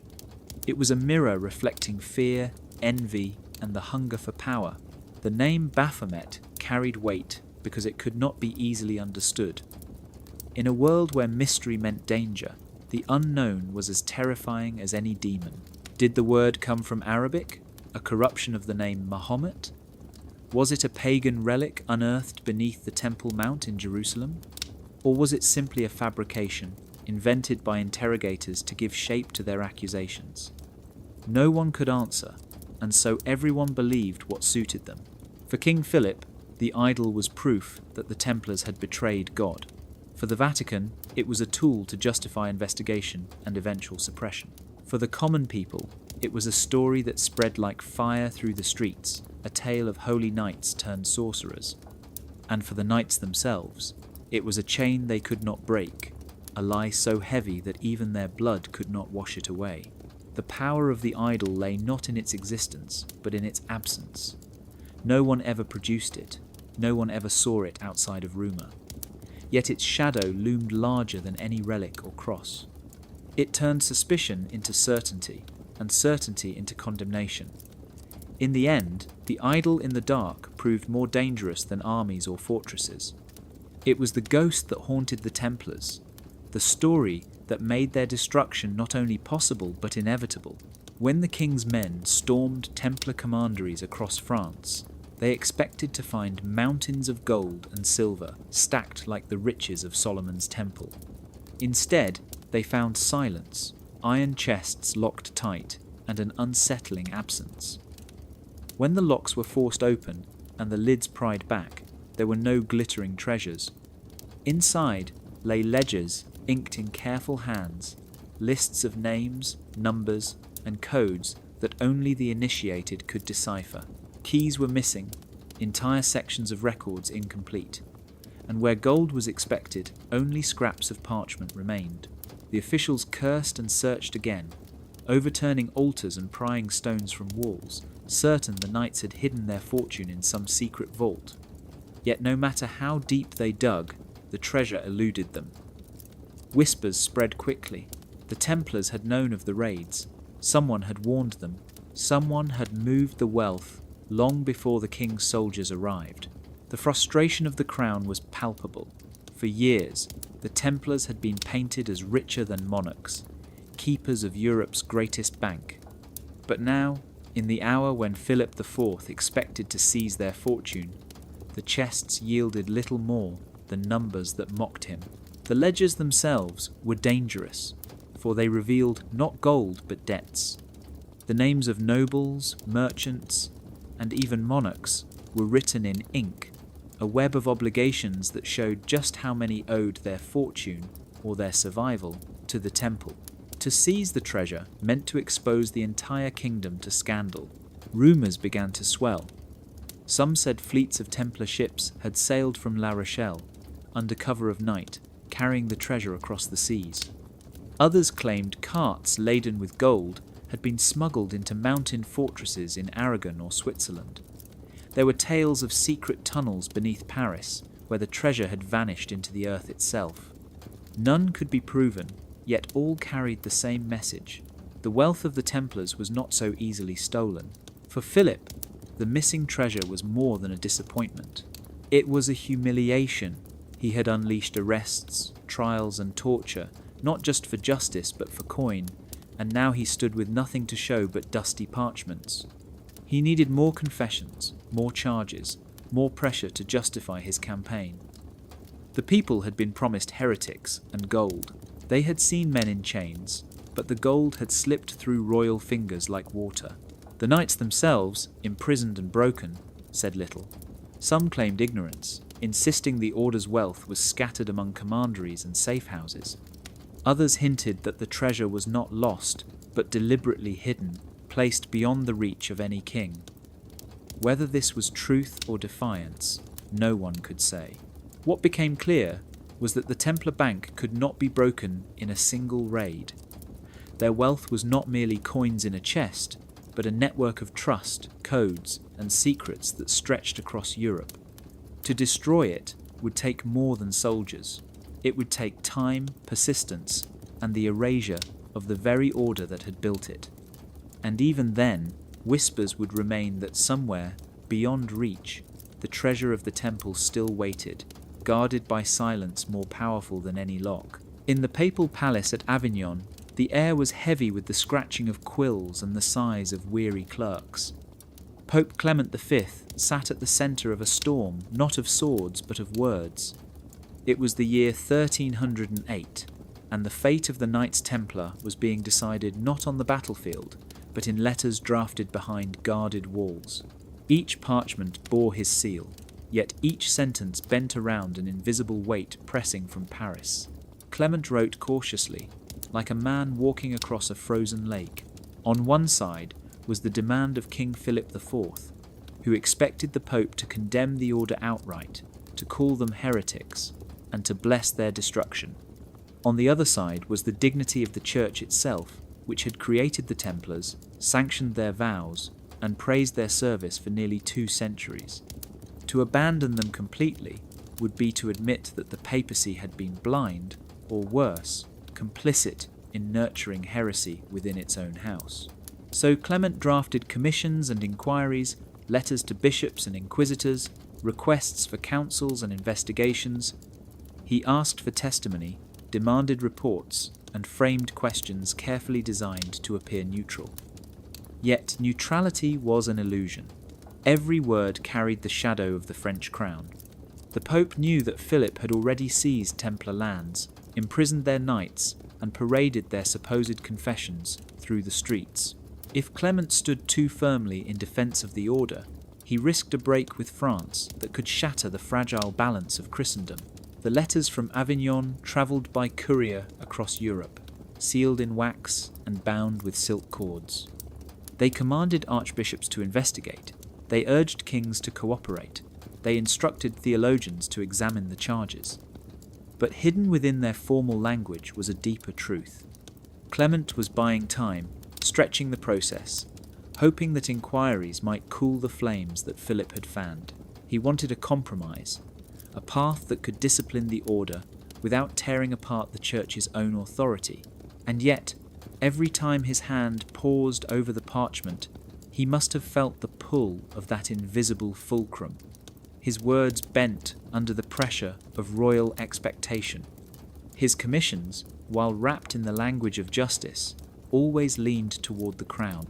It was a mirror reflecting fear, envy, and the hunger for power. The name Baphomet carried weight because it could not be easily understood. In a world where mystery meant danger, the unknown was as terrifying as any demon. Did the word come from Arabic, a corruption of the name Mahomet? Was it a pagan relic unearthed beneath the Temple Mount in Jerusalem? Or was it simply a fabrication, invented by interrogators to give shape to their accusations? No one could answer, and so everyone believed what suited them. For King Philip, the idol was proof that the Templars had betrayed God. For the Vatican, it was a tool to justify investigation and eventual suppression. For the common people, it was a story that spread like fire through the streets, a tale of holy knights turned sorcerers. And for the knights themselves, it was a chain they could not break, a lie so heavy that even their blood could not wash it away. The power of the idol lay not in its existence, but in its absence. No one ever produced it, no one ever saw it outside of rumour. Yet its shadow loomed larger than any relic or cross. It turned suspicion into certainty, and certainty into condemnation. In the end, the idol in the dark proved more dangerous than armies or fortresses. It was the ghost that haunted the Templars, the story that made their destruction not only possible but inevitable. When the king's men stormed Templar commanderies across France, they expected to find mountains of gold and silver stacked like the riches of Solomon's temple. Instead, they found silence, iron chests locked tight, and an unsettling absence. When the locks were forced open and the lids pried back, there were no glittering treasures. Inside lay ledgers inked in careful hands, lists of names, numbers, and codes that only the initiated could decipher. Keys were missing, entire sections of records incomplete, and where gold was expected, only scraps of parchment remained. The officials cursed and searched again, overturning altars and prying stones from walls, certain the knights had hidden their fortune in some secret vault. Yet no matter how deep they dug, the treasure eluded them. Whispers spread quickly. The Templars had known of the raids. Someone had warned them. Someone had moved the wealth long before the king's soldiers arrived. The frustration of the crown was palpable. For years, the Templars had been painted as richer than monarchs, keepers of Europe's greatest bank. But now, in the hour when Philip IV expected to seize their fortune, the chests yielded little more than numbers that mocked him. The ledgers themselves were dangerous, for they revealed not gold but debts. The names of nobles, merchants, and even monarchs were written in ink, a web of obligations that showed just how many owed their fortune or their survival to the temple. To seize the treasure meant to expose the entire kingdom to scandal. Rumours began to swell. Some said fleets of Templar ships had sailed from La Rochelle, under cover of night, carrying the treasure across the seas. Others claimed carts laden with gold had been smuggled into mountain fortresses in Aragon or Switzerland. There were tales of secret tunnels beneath Paris, where the treasure had vanished into the earth itself. None could be proven, yet all carried the same message. The wealth of the Templars was not so easily stolen. For Philip, the missing treasure was more than a disappointment. It was a humiliation. He had unleashed arrests, trials, and torture, not just for justice but for coin, and now he stood with nothing to show but dusty parchments. He needed more confessions, more charges, more pressure to justify his campaign. The people had been promised heretics and gold. They had seen men in chains, but the gold had slipped through royal fingers like water. The knights themselves, imprisoned and broken, said little. Some claimed ignorance, insisting the order's wealth was scattered among commanderies and safe houses. Others hinted that the treasure was not lost, but deliberately hidden, placed beyond the reach of any king. Whether this was truth or defiance, no one could say. What became clear was that the Templar Bank could not be broken in a single raid. Their wealth was not merely coins in a chest, but a network of trust, codes, and secrets that stretched across Europe. To destroy it would take more than soldiers. It would take time, persistence, and the erasure of the very order that had built it. And even then, whispers would remain that somewhere, beyond reach, the treasure of the temple still waited, guarded by silence more powerful than any lock. In the papal palace at Avignon, the air was heavy with the scratching of quills and the sighs of weary clerks. Pope Clement V sat at the centre of a storm, not of swords but of words. It was the year 1308, and the fate of the Knights Templar was being decided not on the battlefield, but in letters drafted behind guarded walls. Each parchment bore his seal, yet each sentence bent around an invisible weight pressing from Paris. Clement wrote cautiously, like a man walking across a frozen lake. On one side was the demand of King Philip IV, who expected the Pope to condemn the order outright, to call them heretics, and to bless their destruction. On the other side was the dignity of the Church itself, which had created the Templars, sanctioned their vows, and praised their service for nearly 2 centuries. To abandon them completely would be to admit that the papacy had been blind, or worse, complicit in nurturing heresy within its own house. So Clement drafted commissions and inquiries, letters to bishops and inquisitors, requests for councils and investigations. He asked for testimony, demanded reports, and framed questions carefully designed to appear neutral. Yet neutrality was an illusion. Every word carried the shadow of the French crown. The Pope knew that Philip had already seized Templar lands, imprisoned their knights, and paraded their supposed confessions through the streets. If Clement stood too firmly in defence of the order, he risked a break with France that could shatter the fragile balance of Christendom. The letters from Avignon travelled by courier across Europe, sealed in wax and bound with silk cords. They commanded archbishops to investigate. They urged kings to cooperate. They instructed theologians to examine the charges. But hidden within their formal language was a deeper truth. Clement was buying time, stretching the process, hoping that inquiries might cool the flames that Philip had fanned. He wanted a compromise, a path that could discipline the order without tearing apart the church's own authority. And yet, every time his hand paused over the parchment, he must have felt the pull of that invisible fulcrum. His words bent under the pressure of royal expectation. His commissions, while wrapped in the language of justice, always leaned toward the crown.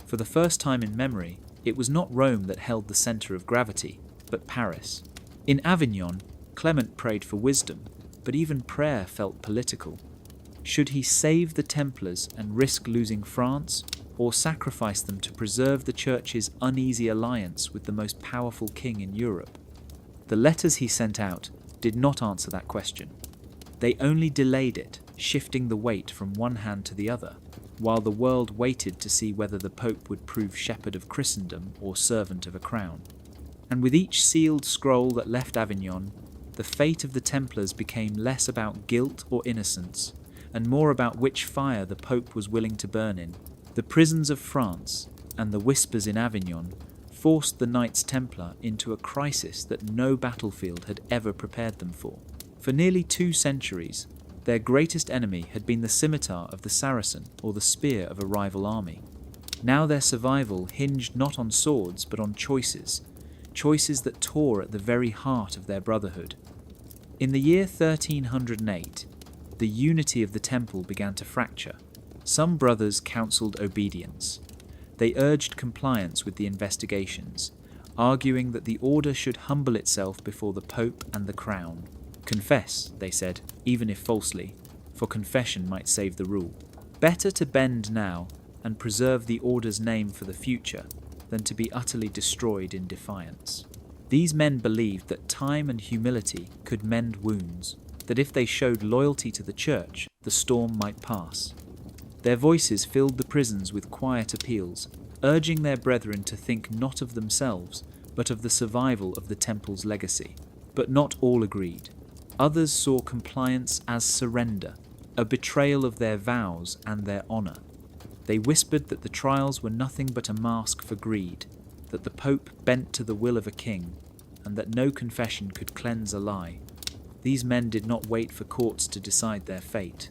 For the first time in memory, it was not Rome that held the centre of gravity, but Paris. In Avignon, Clement prayed for wisdom, but even prayer felt political. Should he save the Templars and risk losing France, or sacrifice them to preserve the Church's uneasy alliance with the most powerful king in Europe? The letters he sent out did not answer that question. They only delayed it, shifting the weight from one hand to the other, while the world waited to see whether the Pope would prove shepherd of Christendom or servant of a crown. And with each sealed scroll that left Avignon, the fate of the Templars became less about guilt or innocence, and more about which fire the Pope was willing to burn in. The prisons of France and the whispers in Avignon forced the Knights Templar into a crisis that no battlefield had ever prepared them for. For nearly 2 centuries, their greatest enemy had been the scimitar of the Saracen or the spear of a rival army. Now their survival hinged not on swords but on choices that tore at the very heart of their brotherhood. In the year 1308, the unity of the temple began to fracture. Some brothers counselled obedience. They urged compliance with the investigations, arguing that the order should humble itself before the Pope and the crown. Confess, they said, even if falsely, for confession might save the rule. Better to bend now and preserve the order's name for the future than to be utterly destroyed in defiance. These men believed that time and humility could mend wounds, that if they showed loyalty to the Church, the storm might pass. Their voices filled the prisons with quiet appeals, urging their brethren to think not of themselves, but of the survival of the Temple's legacy. But not all agreed. Others saw compliance as surrender, a betrayal of their vows and their honour. They whispered that the trials were nothing but a mask for greed, that the Pope bent to the will of a king, and that no confession could cleanse a lie. These men did not wait for courts to decide their fate.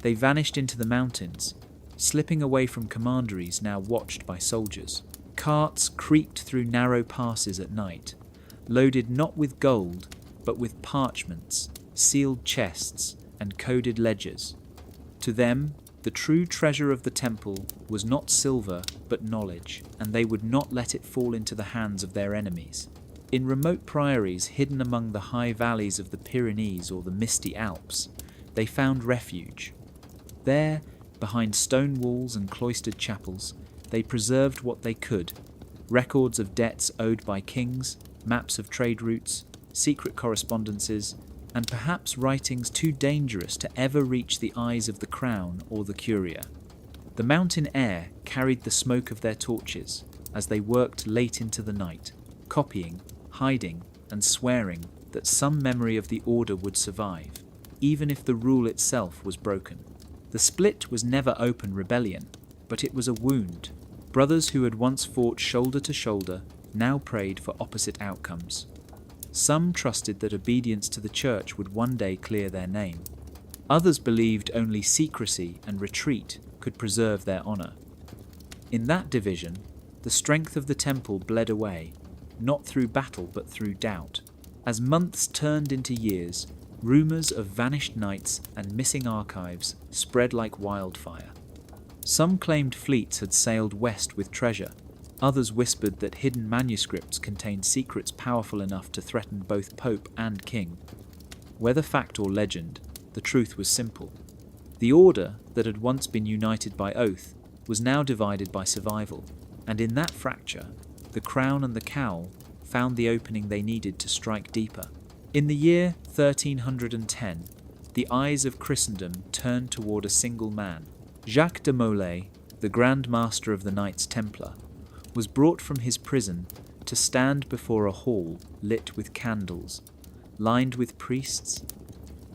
They vanished into the mountains, slipping away from commanderies now watched by soldiers. Carts creaked through narrow passes at night, loaded not with gold, but with parchments, sealed chests, and coded ledgers. To them, the true treasure of the temple was not silver, but knowledge, and they would not let it fall into the hands of their enemies. In remote priories hidden among the high valleys of the Pyrenees or the misty Alps, they found refuge. There, behind stone walls and cloistered chapels, they preserved what they could: records of debts owed by kings, maps of trade routes, secret correspondences, and perhaps writings too dangerous to ever reach the eyes of the crown or the curia. The mountain air carried the smoke of their torches as they worked late into the night, copying, hiding, and swearing that some memory of the order would survive, even if the rule itself was broken. The split was never open rebellion, but it was a wound. Brothers who had once fought shoulder to shoulder now prayed for opposite outcomes. Some trusted that obedience to the Church would one day clear their name. Others believed only secrecy and retreat could preserve their honour. In that division, the strength of the temple bled away, not through battle but through doubt. As months turned into years, rumours of vanished knights and missing archives spread like wildfire. Some claimed fleets had sailed west with treasure. Others whispered that hidden manuscripts contained secrets powerful enough to threaten both Pope and King. Whether fact or legend, the truth was simple. The order that had once been united by oath was now divided by survival, and in that fracture, the crown and the cowl found the opening they needed to strike deeper. In the year 1310, the eyes of Christendom turned toward a single man. Jacques de Molay, the Grand Master of the Knights Templar, was brought from his prison to stand before a hall lit with candles, lined with priests,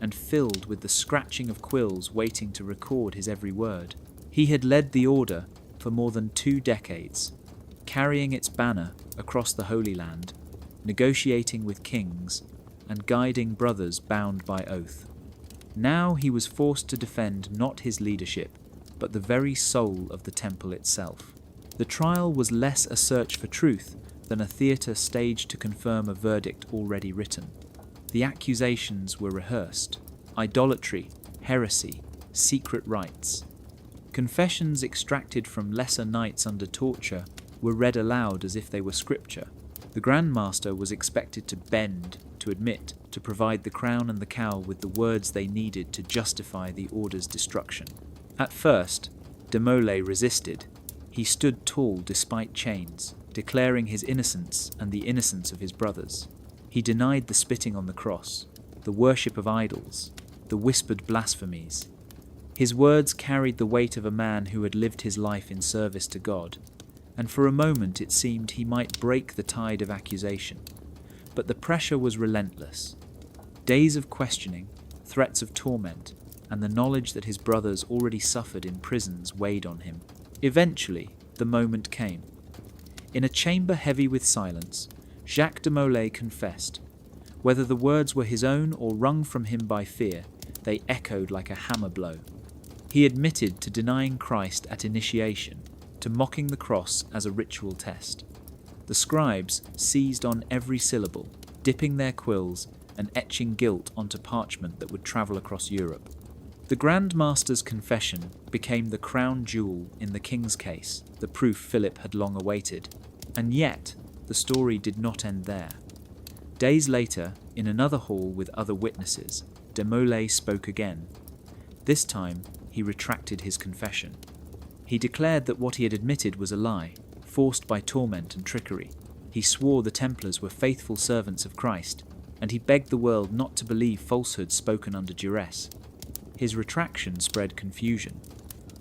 and filled with the scratching of quills waiting to record his every word. He had led the order for more than 2 decades, carrying its banner across the Holy Land, negotiating with kings, and guiding brothers bound by oath. Now he was forced to defend not his leadership, but the very soul of the temple itself. The trial was less a search for truth than a theatre staged to confirm a verdict already written. The accusations were rehearsed: idolatry, heresy, secret rites. Confessions extracted from lesser knights under torture were read aloud as if they were scripture. The Grand Master was expected to bend, to admit, to provide the crown and the cowl with the words they needed to justify the order's destruction. At first, de Molay resisted. He stood tall despite chains, declaring his innocence and the innocence of his brothers. He denied the spitting on the cross, the worship of idols, the whispered blasphemies. His words carried the weight of a man who had lived his life in service to God, and for a moment it seemed he might break the tide of accusation. But the pressure was relentless. Days of questioning, threats of torment, and the knowledge that his brothers already suffered in prisons weighed on him. Eventually, the moment came. In a chamber heavy with silence, Jacques de Molay confessed. Whether the words were his own or wrung from him by fear, they echoed like a hammer blow. He admitted to denying Christ at initiation, to mocking the cross as a ritual test. The scribes seized on every syllable, dipping their quills and etching guilt onto parchment that would travel across Europe. The Grand Master's confession became the crown jewel in the king's case, the proof Philip had long awaited. And yet, the story did not end there. Days later, in another hall with other witnesses, de Molay spoke again. This time, he retracted his confession. He declared that what he had admitted was a lie, forced by torment and trickery. He swore the Templars were faithful servants of Christ, and he begged the world not to believe falsehoods spoken under duress. His retraction spread confusion.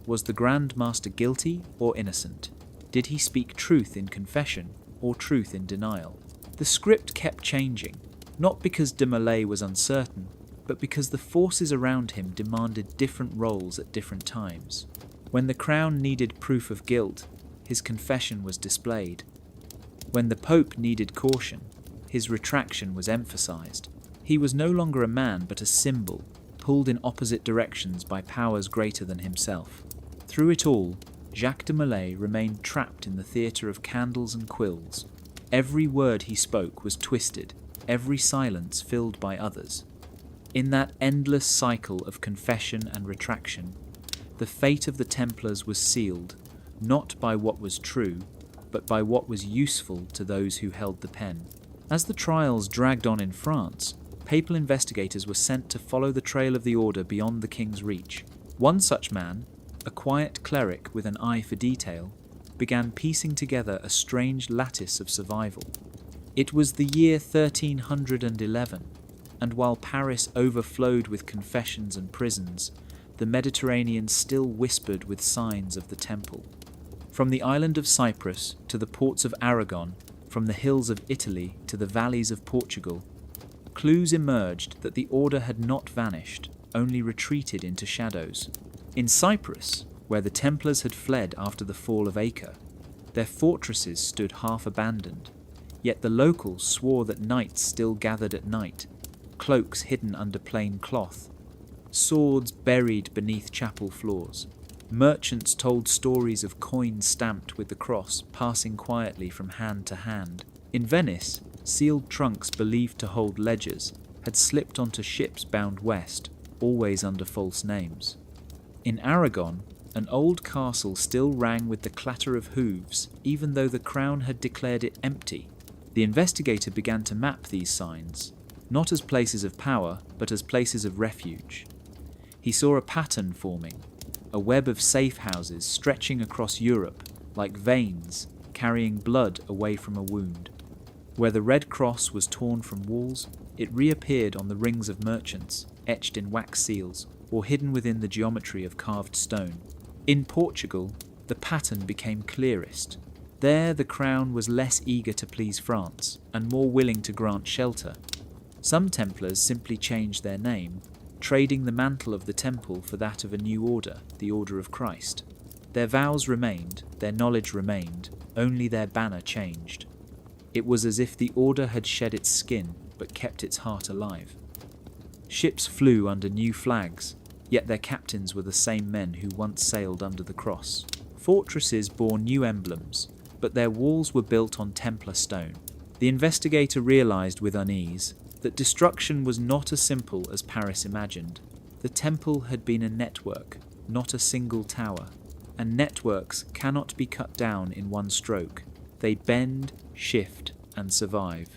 Was the Grand Master guilty or innocent? Did he speak truth in confession or truth in denial? The script kept changing, not because de Molay was uncertain, but because the forces around him demanded different roles at different times. When the crown needed proof of guilt, his confession was displayed. When the Pope needed caution, his retraction was emphasized. He was no longer a man but a symbol, pulled in opposite directions by powers greater than himself. Through it all, Jacques de Molay remained trapped in the theatre of candles and quills. Every word he spoke was twisted, every silence filled by others. In that endless cycle of confession and retraction, the fate of the Templars was sealed, not by what was true, but by what was useful to those who held the pen. As the trials dragged on in France, papal investigators were sent to follow the trail of the order beyond the king's reach. One such man, a quiet cleric with an eye for detail, began piecing together a strange lattice of survival. It was the year 1311, and while Paris overflowed with confessions and prisons, the Mediterranean still whispered with signs of the temple. From the island of Cyprus to the ports of Aragon, from the hills of Italy to the valleys of Portugal, clues emerged that the order had not vanished, only retreated into shadows. In Cyprus, where the Templars had fled after the fall of Acre, their fortresses stood half abandoned, yet the locals swore that knights still gathered at night, cloaks hidden under plain cloth, swords buried beneath chapel floors. Merchants told stories of coins stamped with the cross passing quietly from hand to hand. In Venice, sealed trunks believed to hold ledgers had slipped onto ships bound west, always under false names. In Aragon, an old castle still rang with the clatter of hooves, even though the crown had declared it empty. The investigator began to map these signs, not as places of power, but as places of refuge. He saw a pattern forming, a web of safe houses stretching across Europe like veins carrying blood away from a wound. Where the Red Cross was torn from walls, it reappeared on the rings of merchants, etched in wax seals, or hidden within the geometry of carved stone. In Portugal, the pattern became clearest. There the crown was less eager to please France and more willing to grant shelter. Some Templars simply changed their name, trading the mantle of the temple for that of a new order, the Order of Christ. Their vows remained, their knowledge remained, only their banner changed. It was as if the order had shed its skin but kept its heart alive. Ships flew under new flags, yet their captains were the same men who once sailed under the cross. Fortresses bore new emblems, but their walls were built on Templar stone. The investigator realized with unease that destruction was not as simple as Paris imagined. The temple had been a network, not a single tower, and networks cannot be cut down in one stroke. They bend, shift, and survive.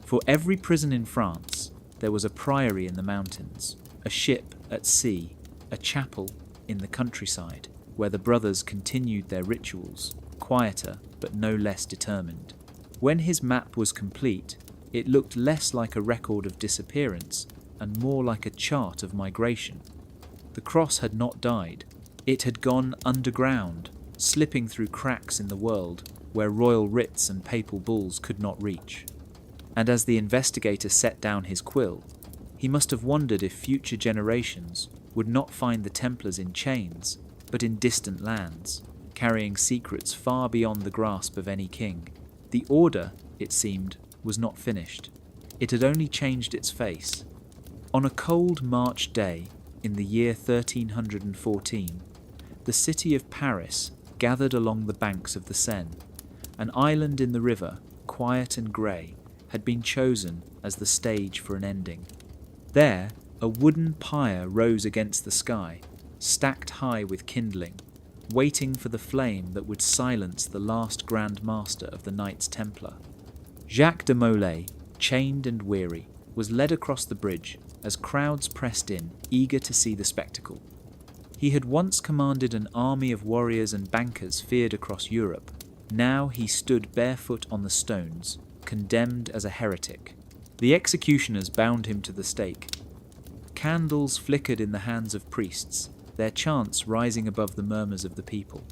For every prison in France, there was a priory in the mountains, a ship at sea, a chapel in the countryside, where the brothers continued their rituals, quieter but no less determined. When his map was complete, it looked less like a record of disappearance and more like a chart of migration. The cross had not died. It had gone underground, slipping through cracks in the world where royal writs and papal bulls could not reach. And as the investigator set down his quill, he must have wondered if future generations would not find the Templars in chains, but in distant lands, carrying secrets far beyond the grasp of any king. The order, it seemed, was not finished. It had only changed its face. On a cold March day in the year 1314, the city of Paris gathered along the banks of the Seine. An island in the river, quiet and grey, had been chosen as the stage for an ending. There, a wooden pyre rose against the sky, stacked high with kindling, waiting for the flame that would silence the last Grand Master of the Knights Templar. Jacques de Molay, chained and weary, was led across the bridge as crowds pressed in, eager to see the spectacle. He had once commanded an army of warriors and bankers feared across Europe. Now he stood barefoot on the stones, condemned as a heretic. The executioners bound him to the stake. Candles flickered in the hands of priests, their chants rising above the murmurs of the people.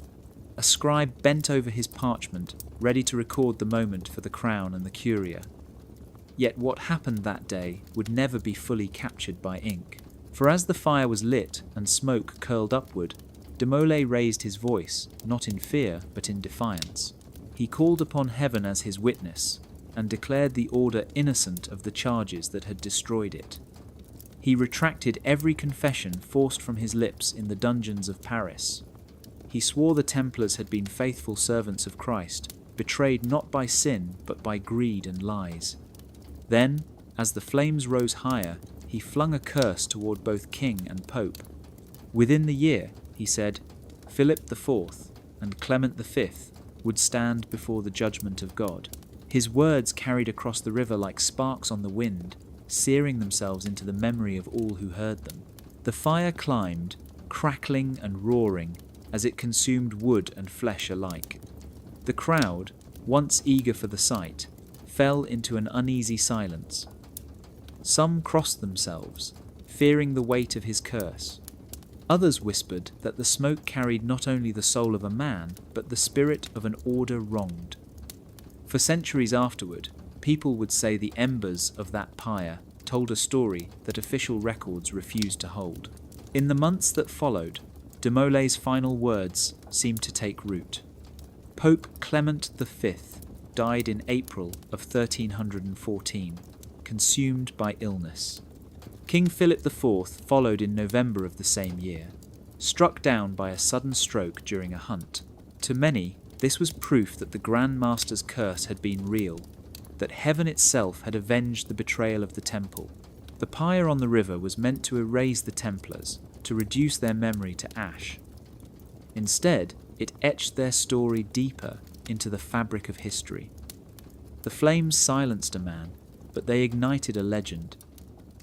A scribe bent over his parchment, ready to record the moment for the crown and the curia. Yet what happened that day would never be fully captured by ink. For as the fire was lit and smoke curled upward, de Molay raised his voice, not in fear but in defiance. He called upon heaven as his witness, and declared the order innocent of the charges that had destroyed it. He retracted every confession forced from his lips in the dungeons of Paris. He swore the Templars had been faithful servants of Christ, betrayed not by sin but by greed and lies. Then, as the flames rose higher, he flung a curse toward both king and pope. Within the year, he said, Philip IV and Clement V would stand before the judgment of God. His words carried across the river like sparks on the wind, searing themselves into the memory of all who heard them. The fire climbed, crackling and roaring, as it consumed wood and flesh alike. The crowd, once eager for the sight, fell into an uneasy silence. Some crossed themselves, fearing the weight of his curse. Others whispered that the smoke carried not only the soul of a man, but the spirit of an order wronged. For centuries afterward, people would say the embers of that pyre told a story that official records refused to hold. In the months that followed, de Molay's final words seemed to take root. Pope Clement V died in April of 1314, consumed by illness. King Philip IV followed in November of the same year, struck down by a sudden stroke during a hunt. To many, this was proof that the Grand Master's curse had been real, that heaven itself had avenged the betrayal of the temple. The pyre on the river was meant to erase the Templars, to reduce their memory to ash. Instead, it etched their story deeper into the fabric of history. The flames silenced a man, but they ignited a legend.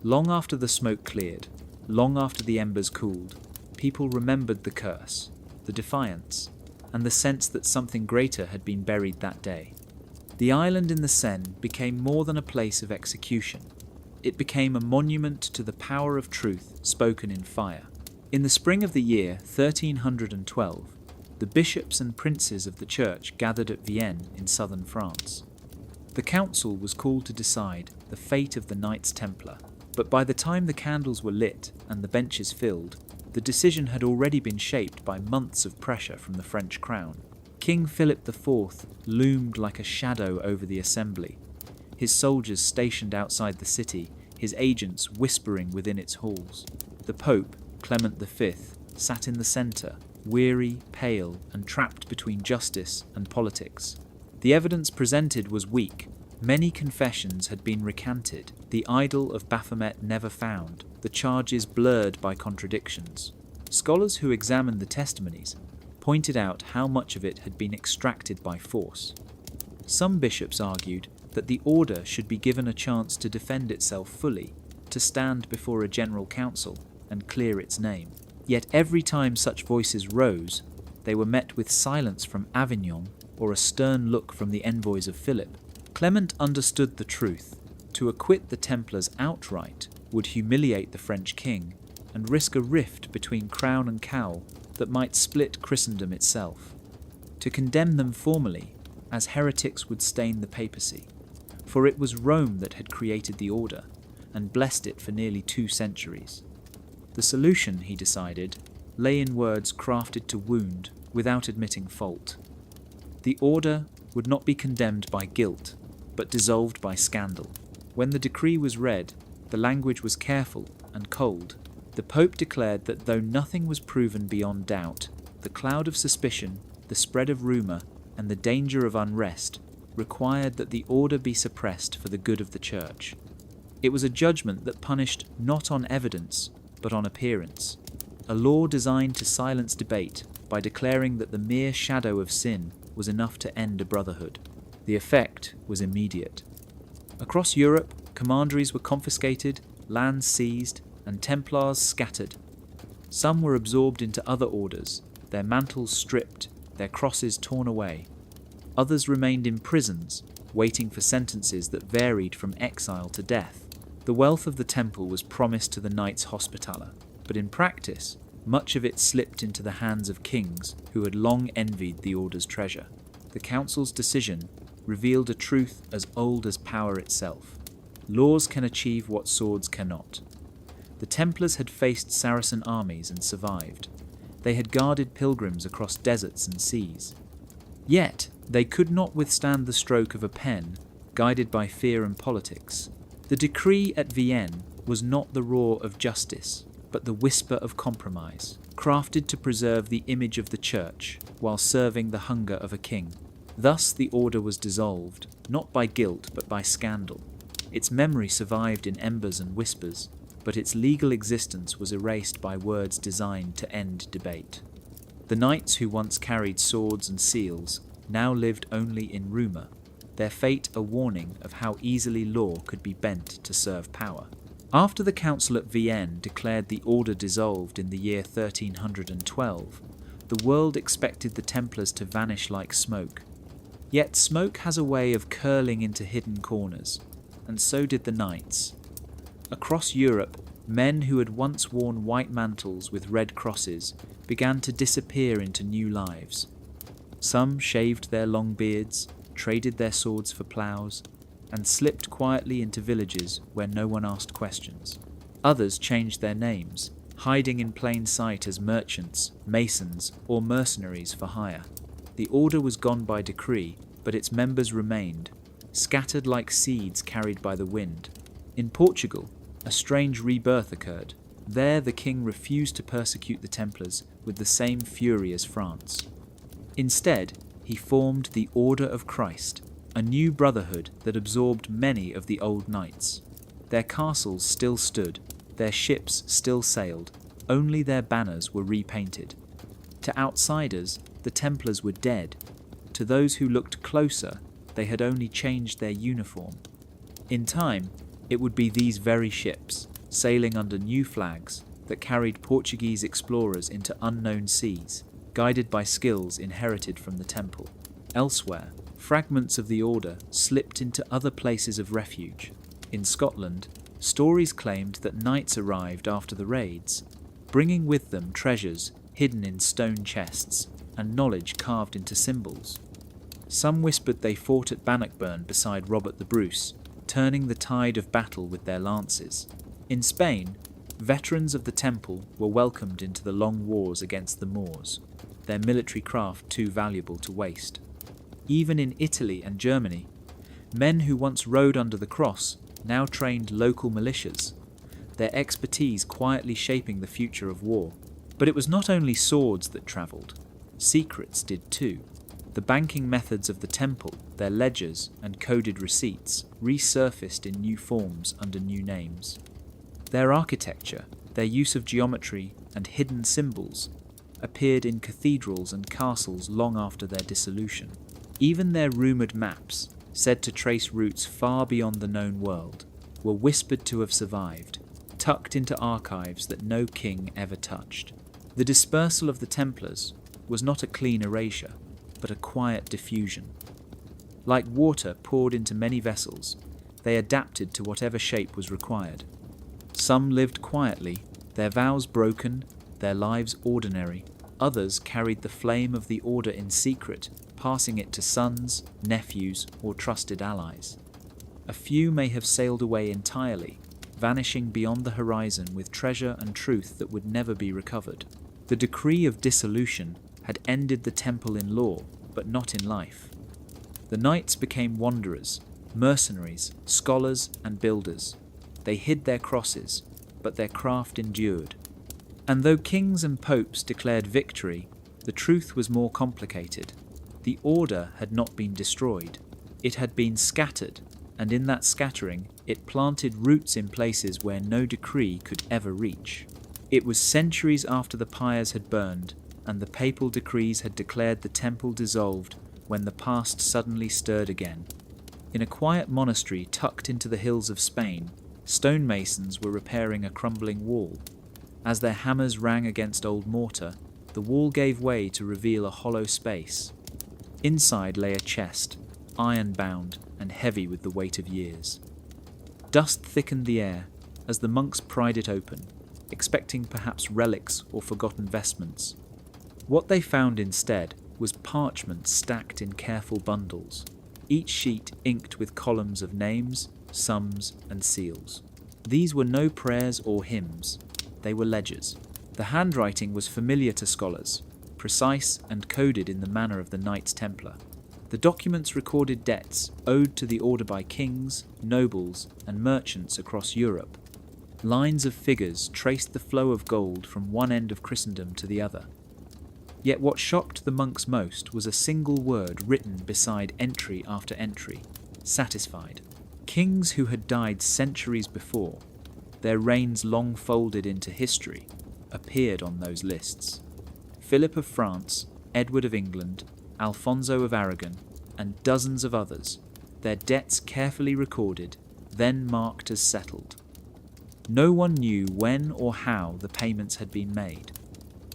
Long after the smoke cleared, long after the embers cooled, people remembered the curse, the defiance, and the sense that something greater had been buried that day. The island in the Seine became more than a place of execution. It became a monument to the power of truth spoken in fire. In the spring of the year 1312, the bishops and princes of the church gathered at Vienne in southern France. The council was called to decide the fate of the Knights Templar, but by the time the candles were lit and the benches filled, the decision had already been shaped by months of pressure from the French crown. King Philip IV loomed like a shadow over the assembly, his soldiers stationed outside the city, his agents whispering within its halls. The Pope, Clement V, sat in the centre, weary, pale, and trapped between justice and politics. The evidence presented was weak. Many confessions had been recanted, the idol of Baphomet never found, the charges blurred by contradictions. Scholars who examined the testimonies pointed out how much of it had been extracted by force. Some bishops argued that the order should be given a chance to defend itself fully, to stand before a general council and clear its name. Yet every time such voices rose, they were met with silence from Avignon or a stern look from the envoys of Philip. Clement understood the truth. To acquit the Templars outright would humiliate the French king and risk a rift between crown and cowl that might split Christendom itself. To condemn them formally, as heretics would stain the papacy, for it was Rome that had created the order and blessed it for nearly 2 centuries. The solution, he decided, lay in words crafted to wound without admitting fault. The order would not be condemned by guilt, but dissolved by scandal. When the decree was read, the language was careful and cold. The Pope declared that though nothing was proven beyond doubt, the cloud of suspicion, the spread of rumour, and the danger of unrest required that the order be suppressed for the good of the Church. It was a judgment that punished not on evidence, but on appearance, a law designed to silence debate by declaring that the mere shadow of sin was enough to end a brotherhood. The effect was immediate. Across Europe, commanderies were confiscated, lands seized, and Templars scattered. Some were absorbed into other orders, their mantles stripped, their crosses torn away. Others remained in prisons, waiting for sentences that varied from exile to death. The wealth of the temple was promised to the Knights Hospitaller, but in practice, much of it slipped into the hands of kings who had long envied the order's treasure. The council's decision revealed a truth as old as power itself. Laws can achieve what swords cannot. The Templars had faced Saracen armies and survived. They had guarded pilgrims across deserts and seas. Yet, they could not withstand the stroke of a pen, guided by fear and politics. The decree at Vienne was not the roar of justice, but the whisper of compromise, crafted to preserve the image of the Church while serving the hunger of a king. Thus the order was dissolved, not by guilt but by scandal. Its memory survived in embers and whispers, but its legal existence was erased by words designed to end debate. The knights who once carried swords and seals now lived only in rumour, their fate a warning of how easily law could be bent to serve power. After the council at Vienne declared the order dissolved in the year 1312, the world expected the Templars to vanish like smoke. Yet smoke has a way of curling into hidden corners, and so did the knights. Across Europe, men who had once worn white mantles with red crosses began to disappear into new lives. Some shaved their long beards, traded their swords for ploughs, and slipped quietly into villages where no one asked questions. Others changed their names, hiding in plain sight as merchants, masons, or mercenaries for hire. The order was gone by decree, but its members remained, scattered like seeds carried by the wind. In Portugal, a strange rebirth occurred. There the king refused to persecute the Templars with the same fury as France. Instead, he formed the Order of Christ, a new brotherhood that absorbed many of the old knights. Their castles still stood, their ships still sailed, only their banners were repainted. To outsiders, the Templars were dead. To those who looked closer, they had only changed their uniform. In time, it would be these very ships, sailing under new flags, that carried Portuguese explorers into unknown seas, guided by skills inherited from the temple. Elsewhere, fragments of the order slipped into other places of refuge. In Scotland, stories claimed that knights arrived after the raids, bringing with them treasures hidden in stone chests, and knowledge carved into symbols. Some whispered they fought at Bannockburn beside Robert the Bruce, turning the tide of battle with their lances. In Spain, veterans of the Temple were welcomed into the long wars against the Moors, their military craft too valuable to waste. Even in Italy and Germany, men who once rode under the cross now trained local militias, their expertise quietly shaping the future of war. But it was not only swords that travelled, secrets did too. The banking methods of the Temple, their ledgers and coded receipts, resurfaced in new forms under new names. Their architecture, their use of geometry and hidden symbols, appeared in cathedrals and castles long after their dissolution. Even their rumoured maps, said to trace routes far beyond the known world, were whispered to have survived, tucked into archives that no king ever touched. The dispersal of the Templars was not a clean erasure, but a quiet diffusion. Like water poured into many vessels, they adapted to whatever shape was required. Some lived quietly, their vows broken, their lives ordinary. Others carried the flame of the order in secret, passing it to sons, nephews, or trusted allies. A few may have sailed away entirely, vanishing beyond the horizon with treasure and truth that would never be recovered. The decree of dissolution had ended the Temple in law, but not in life. The knights became wanderers, mercenaries, scholars, and builders. They hid their crosses, but their craft endured. And though kings and popes declared victory, the truth was more complicated. The order had not been destroyed. It had been scattered, and in that scattering, it planted roots in places where no decree could ever reach. It was centuries after the pyres had burned, and the papal decrees had declared the Temple dissolved, when the past suddenly stirred again. In a quiet monastery tucked into the hills of Spain, stonemasons were repairing a crumbling wall. As their hammers rang against old mortar, the wall gave way to reveal a hollow space. Inside lay a chest, iron-bound and heavy with the weight of years. Dust thickened the air as the monks pried it open, expecting perhaps relics or forgotten vestments. What they found instead was parchment stacked in careful bundles, each sheet inked with columns of names, sums, and seals. These were no prayers or hymns, they were ledgers. The handwriting was familiar to scholars, precise and coded in the manner of the Knights Templar. The documents recorded debts owed to the order by kings, nobles, and merchants across Europe. Lines of figures traced the flow of gold from one end of Christendom to the other. Yet what shocked the monks most was a single word written beside entry after entry: satisfied. Kings who had died centuries before, their reigns long folded into history, appeared on those lists. Philip of France, Edward of England, Alfonso of Aragon, and dozens of others, their debts carefully recorded, then marked as settled. No one knew when or how the payments had been made.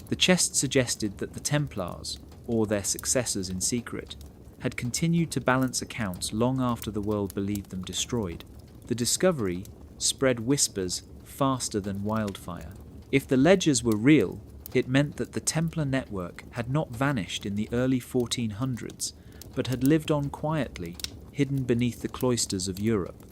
The chest suggested that the Templars, or their successors in secret, had continued to balance accounts long after the world believed them destroyed. The discovery spread whispers faster than wildfire. If the ledgers were real, it meant that the Templar network had not vanished in the early 1400s, but had lived on quietly, hidden beneath the cloisters of Europe.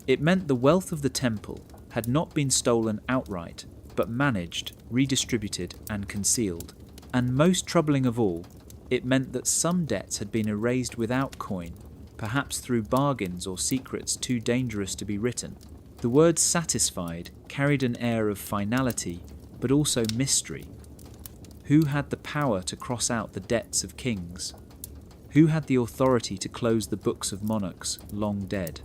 It meant the wealth of the Temple had not been stolen outright, but managed, redistributed, and concealed. And most troubling of all, it meant that some debts had been erased without coin, perhaps through bargains or secrets too dangerous to be written. The word satisfied carried an air of finality, but also mystery. Who had the power to cross out the debts of kings? Who had the authority to close the books of monarchs long dead?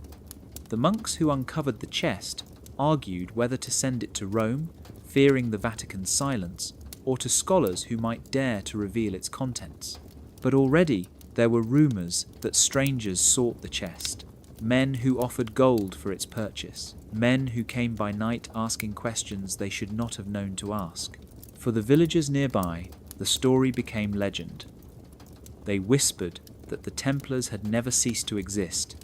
The monks who uncovered the chest argued whether to send it to Rome, fearing the Vatican's silence, or to scholars who might dare to reveal its contents. But already there were rumours that strangers sought the chest, men who offered gold for its purchase, men who came by night asking questions they should not have known to ask. For the villagers nearby, the story became legend. They whispered that the Templars had never ceased to exist,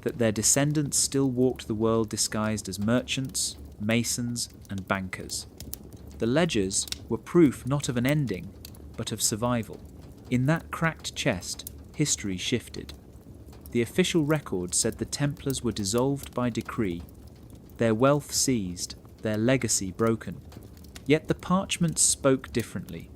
that their descendants still walked the world disguised as merchants, masons, and bankers. The ledgers were proof not of an ending, but of survival. In that cracked chest, history shifted. The official record said the Templars were dissolved by decree, their wealth seized, their legacy broken. Yet the parchments spoke differently.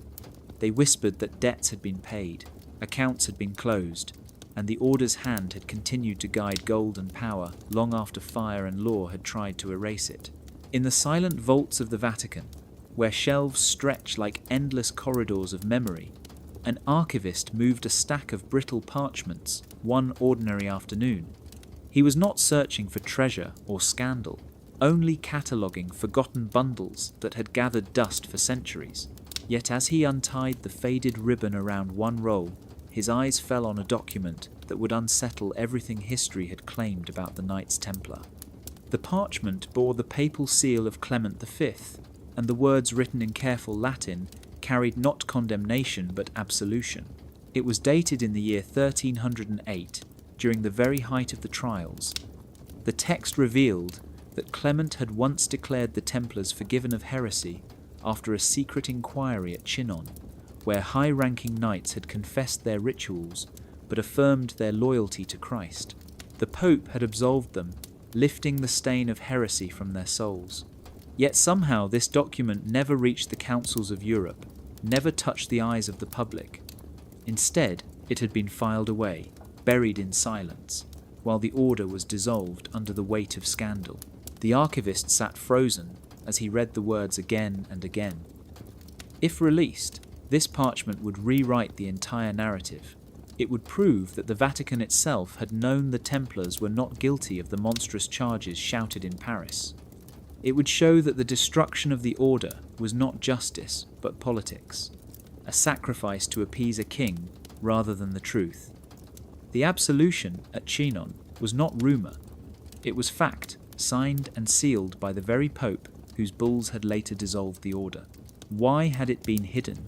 They whispered that debts had been paid, accounts had been closed, and the Order's hand had continued to guide gold and power long after fire and law had tried to erase it. In the silent vaults of the Vatican, where shelves stretch like endless corridors of memory, an archivist moved a stack of brittle parchments one ordinary afternoon. He was not searching for treasure or scandal, only cataloguing forgotten bundles that had gathered dust for centuries. Yet as he untied the faded ribbon around one roll, his eyes fell on a document that would unsettle everything history had claimed about the Knights Templar. The parchment bore the papal seal of Clement V, and the words written in careful Latin carried not condemnation but absolution. It was dated in the year 1308, during the very height of the trials. The text revealed that Clement had once declared the Templars forgiven of heresy after a secret inquiry at Chinon, where high-ranking knights had confessed their rituals but affirmed their loyalty to Christ. The Pope had absolved them, lifting the stain of heresy from their souls. Yet somehow this document never reached the councils of Europe, never touched the eyes of the public. Instead, it had been filed away, buried in silence, while the Order was dissolved under the weight of scandal. The archivist sat frozen as he read the words again and again. If released, this parchment would rewrite the entire narrative. It would prove that the Vatican itself had known the Templars were not guilty of the monstrous charges shouted in Paris. It would show that the destruction of the Order was not justice, but politics, a sacrifice to appease a king rather than the truth. The absolution at Chinon was not rumour. It was fact, signed and sealed by the very Pope whose bulls had later dissolved the Order. Why had it been hidden?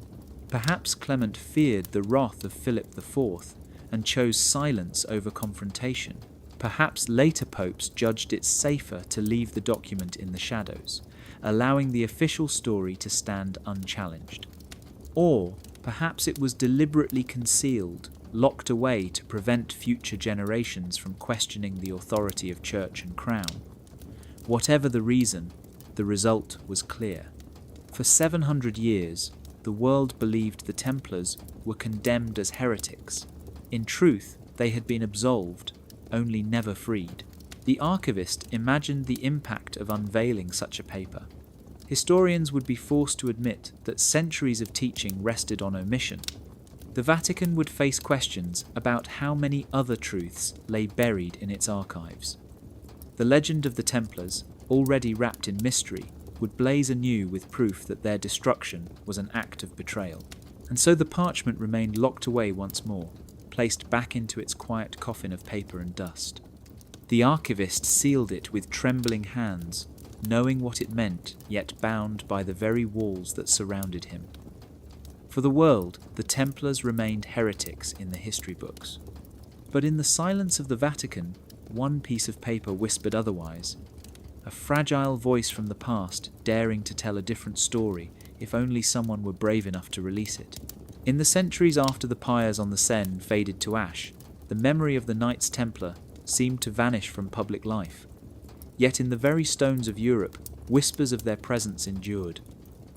Perhaps Clement feared the wrath of Philip IV and chose silence over confrontation. Perhaps later popes judged it safer to leave the document in the shadows, allowing the official story to stand unchallenged. Or perhaps it was deliberately concealed, locked away to prevent future generations from questioning the authority of church and crown. Whatever the reason, the result was clear. For 700 years, the world believed the Templars were condemned as heretics. In truth, they had been absolved, only never freed. The archivist imagined the impact of unveiling such a paper. Historians would be forced to admit that centuries of teaching rested on omission. The Vatican would face questions about how many other truths lay buried in its archives. The legend of the Templars, already wrapped in mystery, would blaze anew with proof that their destruction was an act of betrayal. And so the parchment remained locked away once more, placed back into its quiet coffin of paper and dust. The archivist sealed it with trembling hands, knowing what it meant, yet bound by the very walls that surrounded him. For the world, the Templars remained heretics in the history books. But in the silence of the Vatican, one piece of paper whispered otherwise. A fragile voice from the past, daring to tell a different story if only someone were brave enough to release it. In the centuries after the pyres on the Seine faded to ash, the memory of the Knights Templar seemed to vanish from public life. Yet in the very stones of Europe, whispers of their presence endured.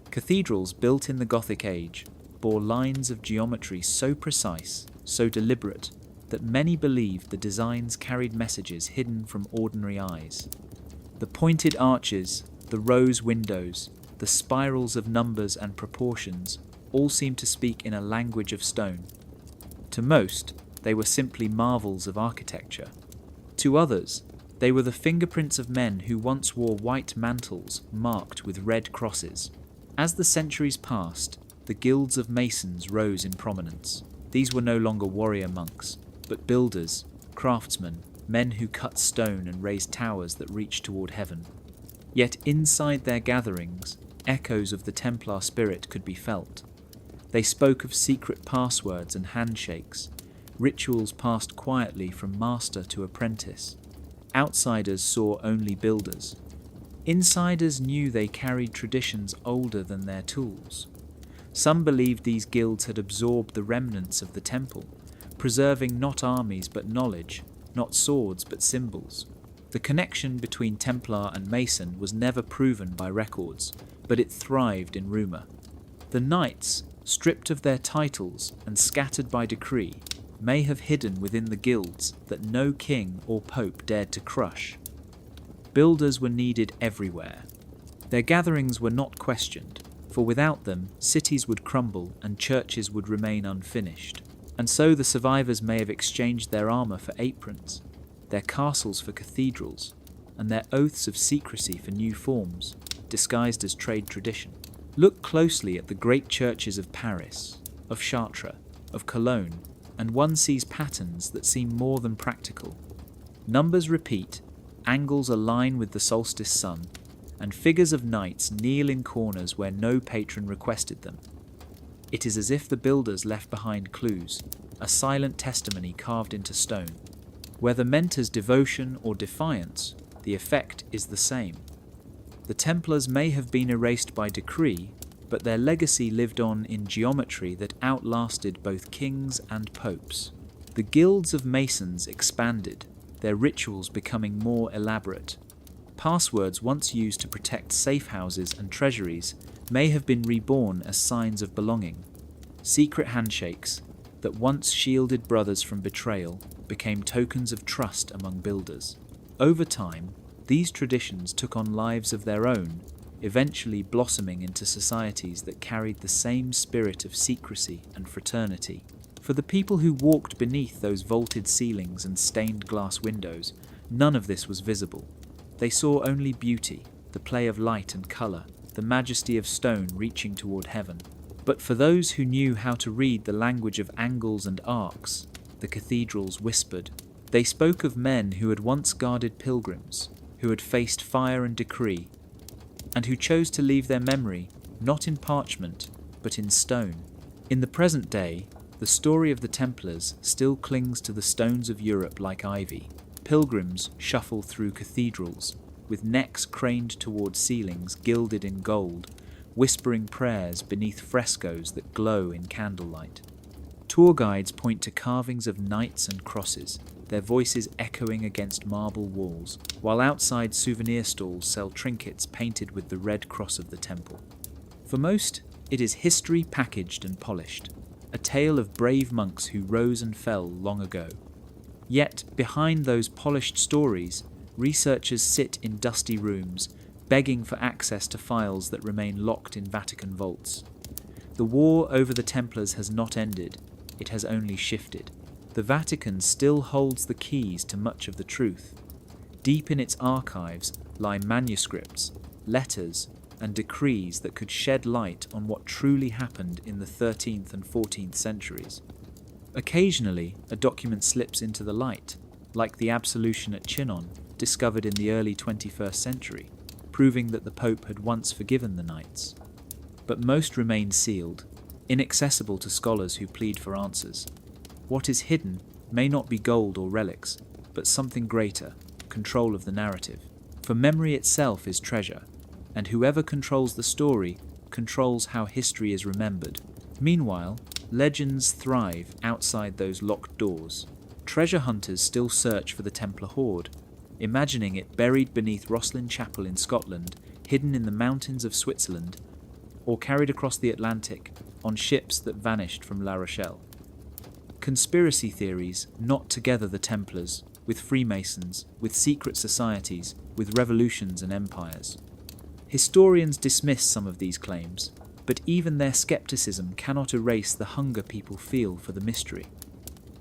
Cathedrals built in the Gothic age bore lines of geometry so precise, so deliberate, that many believed the designs carried messages hidden from ordinary eyes. The pointed arches, the rose windows, the spirals of numbers and proportions all seemed to speak in a language of stone. To most, they were simply marvels of architecture. To others, they were the fingerprints of men who once wore white mantles marked with red crosses. As the centuries passed, the guilds of masons rose in prominence. These were no longer warrior monks, but builders, craftsmen, men who cut stone and raised towers that reached toward heaven. Yet inside their gatherings, echoes of the Templar spirit could be felt. They spoke of secret passwords and handshakes, rituals passed quietly from master to apprentice. Outsiders saw only builders. Insiders knew they carried traditions older than their tools. Some believed these guilds had absorbed the remnants of the temple, preserving not armies but knowledge, not swords but symbols. The connection between Templar and Mason was never proven by records, but it thrived in rumour. The knights, stripped of their titles and scattered by decree, may have hidden within the guilds that no king or pope dared to crush. Builders were needed everywhere. Their gatherings were not questioned, for without them, cities would crumble and churches would remain unfinished. And so the survivors may have exchanged their armour for aprons, their castles for cathedrals, and their oaths of secrecy for new forms, disguised as trade tradition. Look closely at the great churches of Paris, of Chartres, of Cologne, and one sees patterns that seem more than practical. Numbers repeat, angles align with the solstice sun, and figures of knights kneel in corners where no patron requested them. It is as if the builders left behind clues, a silent testimony carved into stone. Whether meant as devotion or defiance, the effect is the same. The Templars may have been erased by decree, but their legacy lived on in geometry that outlasted both kings and popes. The guilds of Masons expanded, their rituals becoming more elaborate. Passwords once used to protect safe houses and treasuries may have been reborn as signs of belonging. Secret handshakes that once shielded brothers from betrayal became tokens of trust among builders. Over time, these traditions took on lives of their own, eventually blossoming into societies that carried the same spirit of secrecy and fraternity. For the people who walked beneath those vaulted ceilings and stained glass windows, none of this was visible. They saw only beauty, the play of light and colour, the majesty of stone reaching toward heaven. But for those who knew how to read the language of angles and arcs, the cathedrals whispered. They spoke of men who had once guarded pilgrims, who had faced fire and decree, and who chose to leave their memory not in parchment, but in stone. In the present day, the story of the Templars still clings to the stones of Europe like ivy. Pilgrims shuffle through cathedrals, with necks craned toward ceilings gilded in gold, whispering prayers beneath frescoes that glow in candlelight. Tour guides point to carvings of knights and crosses, their voices echoing against marble walls, while outside souvenir stalls sell trinkets painted with the red cross of the temple. For most, it is history packaged and polished, a tale of brave monks who rose and fell long ago. Yet, behind those polished stories, researchers sit in dusty rooms, begging for access to files that remain locked in Vatican vaults. The war over the Templars has not ended, it has only shifted. The Vatican still holds the keys to much of the truth. Deep in its archives lie manuscripts, letters, and decrees that could shed light on what truly happened in the 13th and 14th centuries. Occasionally, a document slips into the light, like the absolution at Chinon, discovered in the early 21st century, proving that the Pope had once forgiven the knights. But most remain sealed, inaccessible to scholars who plead for answers. What is hidden may not be gold or relics, but something greater, control of the narrative. For memory itself is treasure, and whoever controls the story controls how history is remembered. Meanwhile, legends thrive outside those locked doors. Treasure hunters still search for the Templar hoard, imagining it buried beneath Rosslyn Chapel in Scotland, hidden in the mountains of Switzerland, or carried across the Atlantic on ships that vanished from La Rochelle. Conspiracy theories knot together the Templars, with Freemasons, with secret societies, with revolutions and empires. Historians dismiss some of these claims, but even their skepticism cannot erase the hunger people feel for the mystery.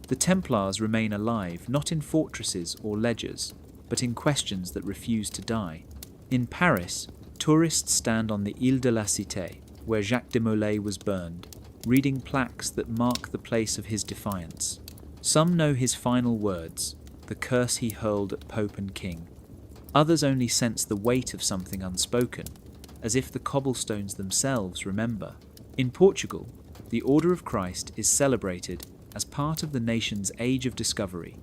The Templars remain alive not in fortresses or ledgers, but in questions that refuse to die. In Paris, tourists stand on the Ile de la Cité, where Jacques de Molay was burned, reading plaques that mark the place of his defiance. Some know his final words, the curse he hurled at Pope and King. Others only sense the weight of something unspoken, as if the cobblestones themselves remember. In Portugal, the Order of Christ is celebrated as part of the nation's age of discovery,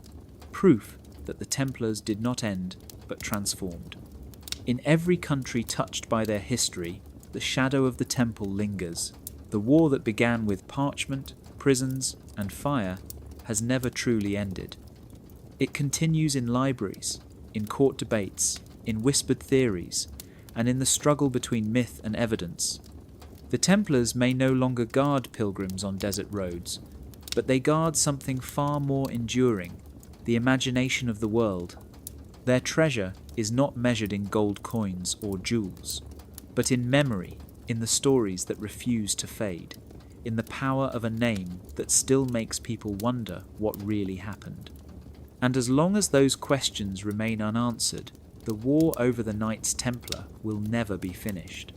proof that the Templars did not end but transformed. In every country touched by their history, the shadow of the temple lingers, The war that began with parchment, prisons, and fire has never truly ended. It continues in libraries, in court debates, in whispered theories, and in the struggle between myth and evidence. The Templars may no longer guard pilgrims on desert roads, but they guard something far more enduring, the imagination of the world. Their treasure is not measured in gold coins or jewels, but in memory, in the stories that refuse to fade, in the power of a name that still makes people wonder what really happened. And as long as those questions remain unanswered, the war over the Knights Templar will never be finished.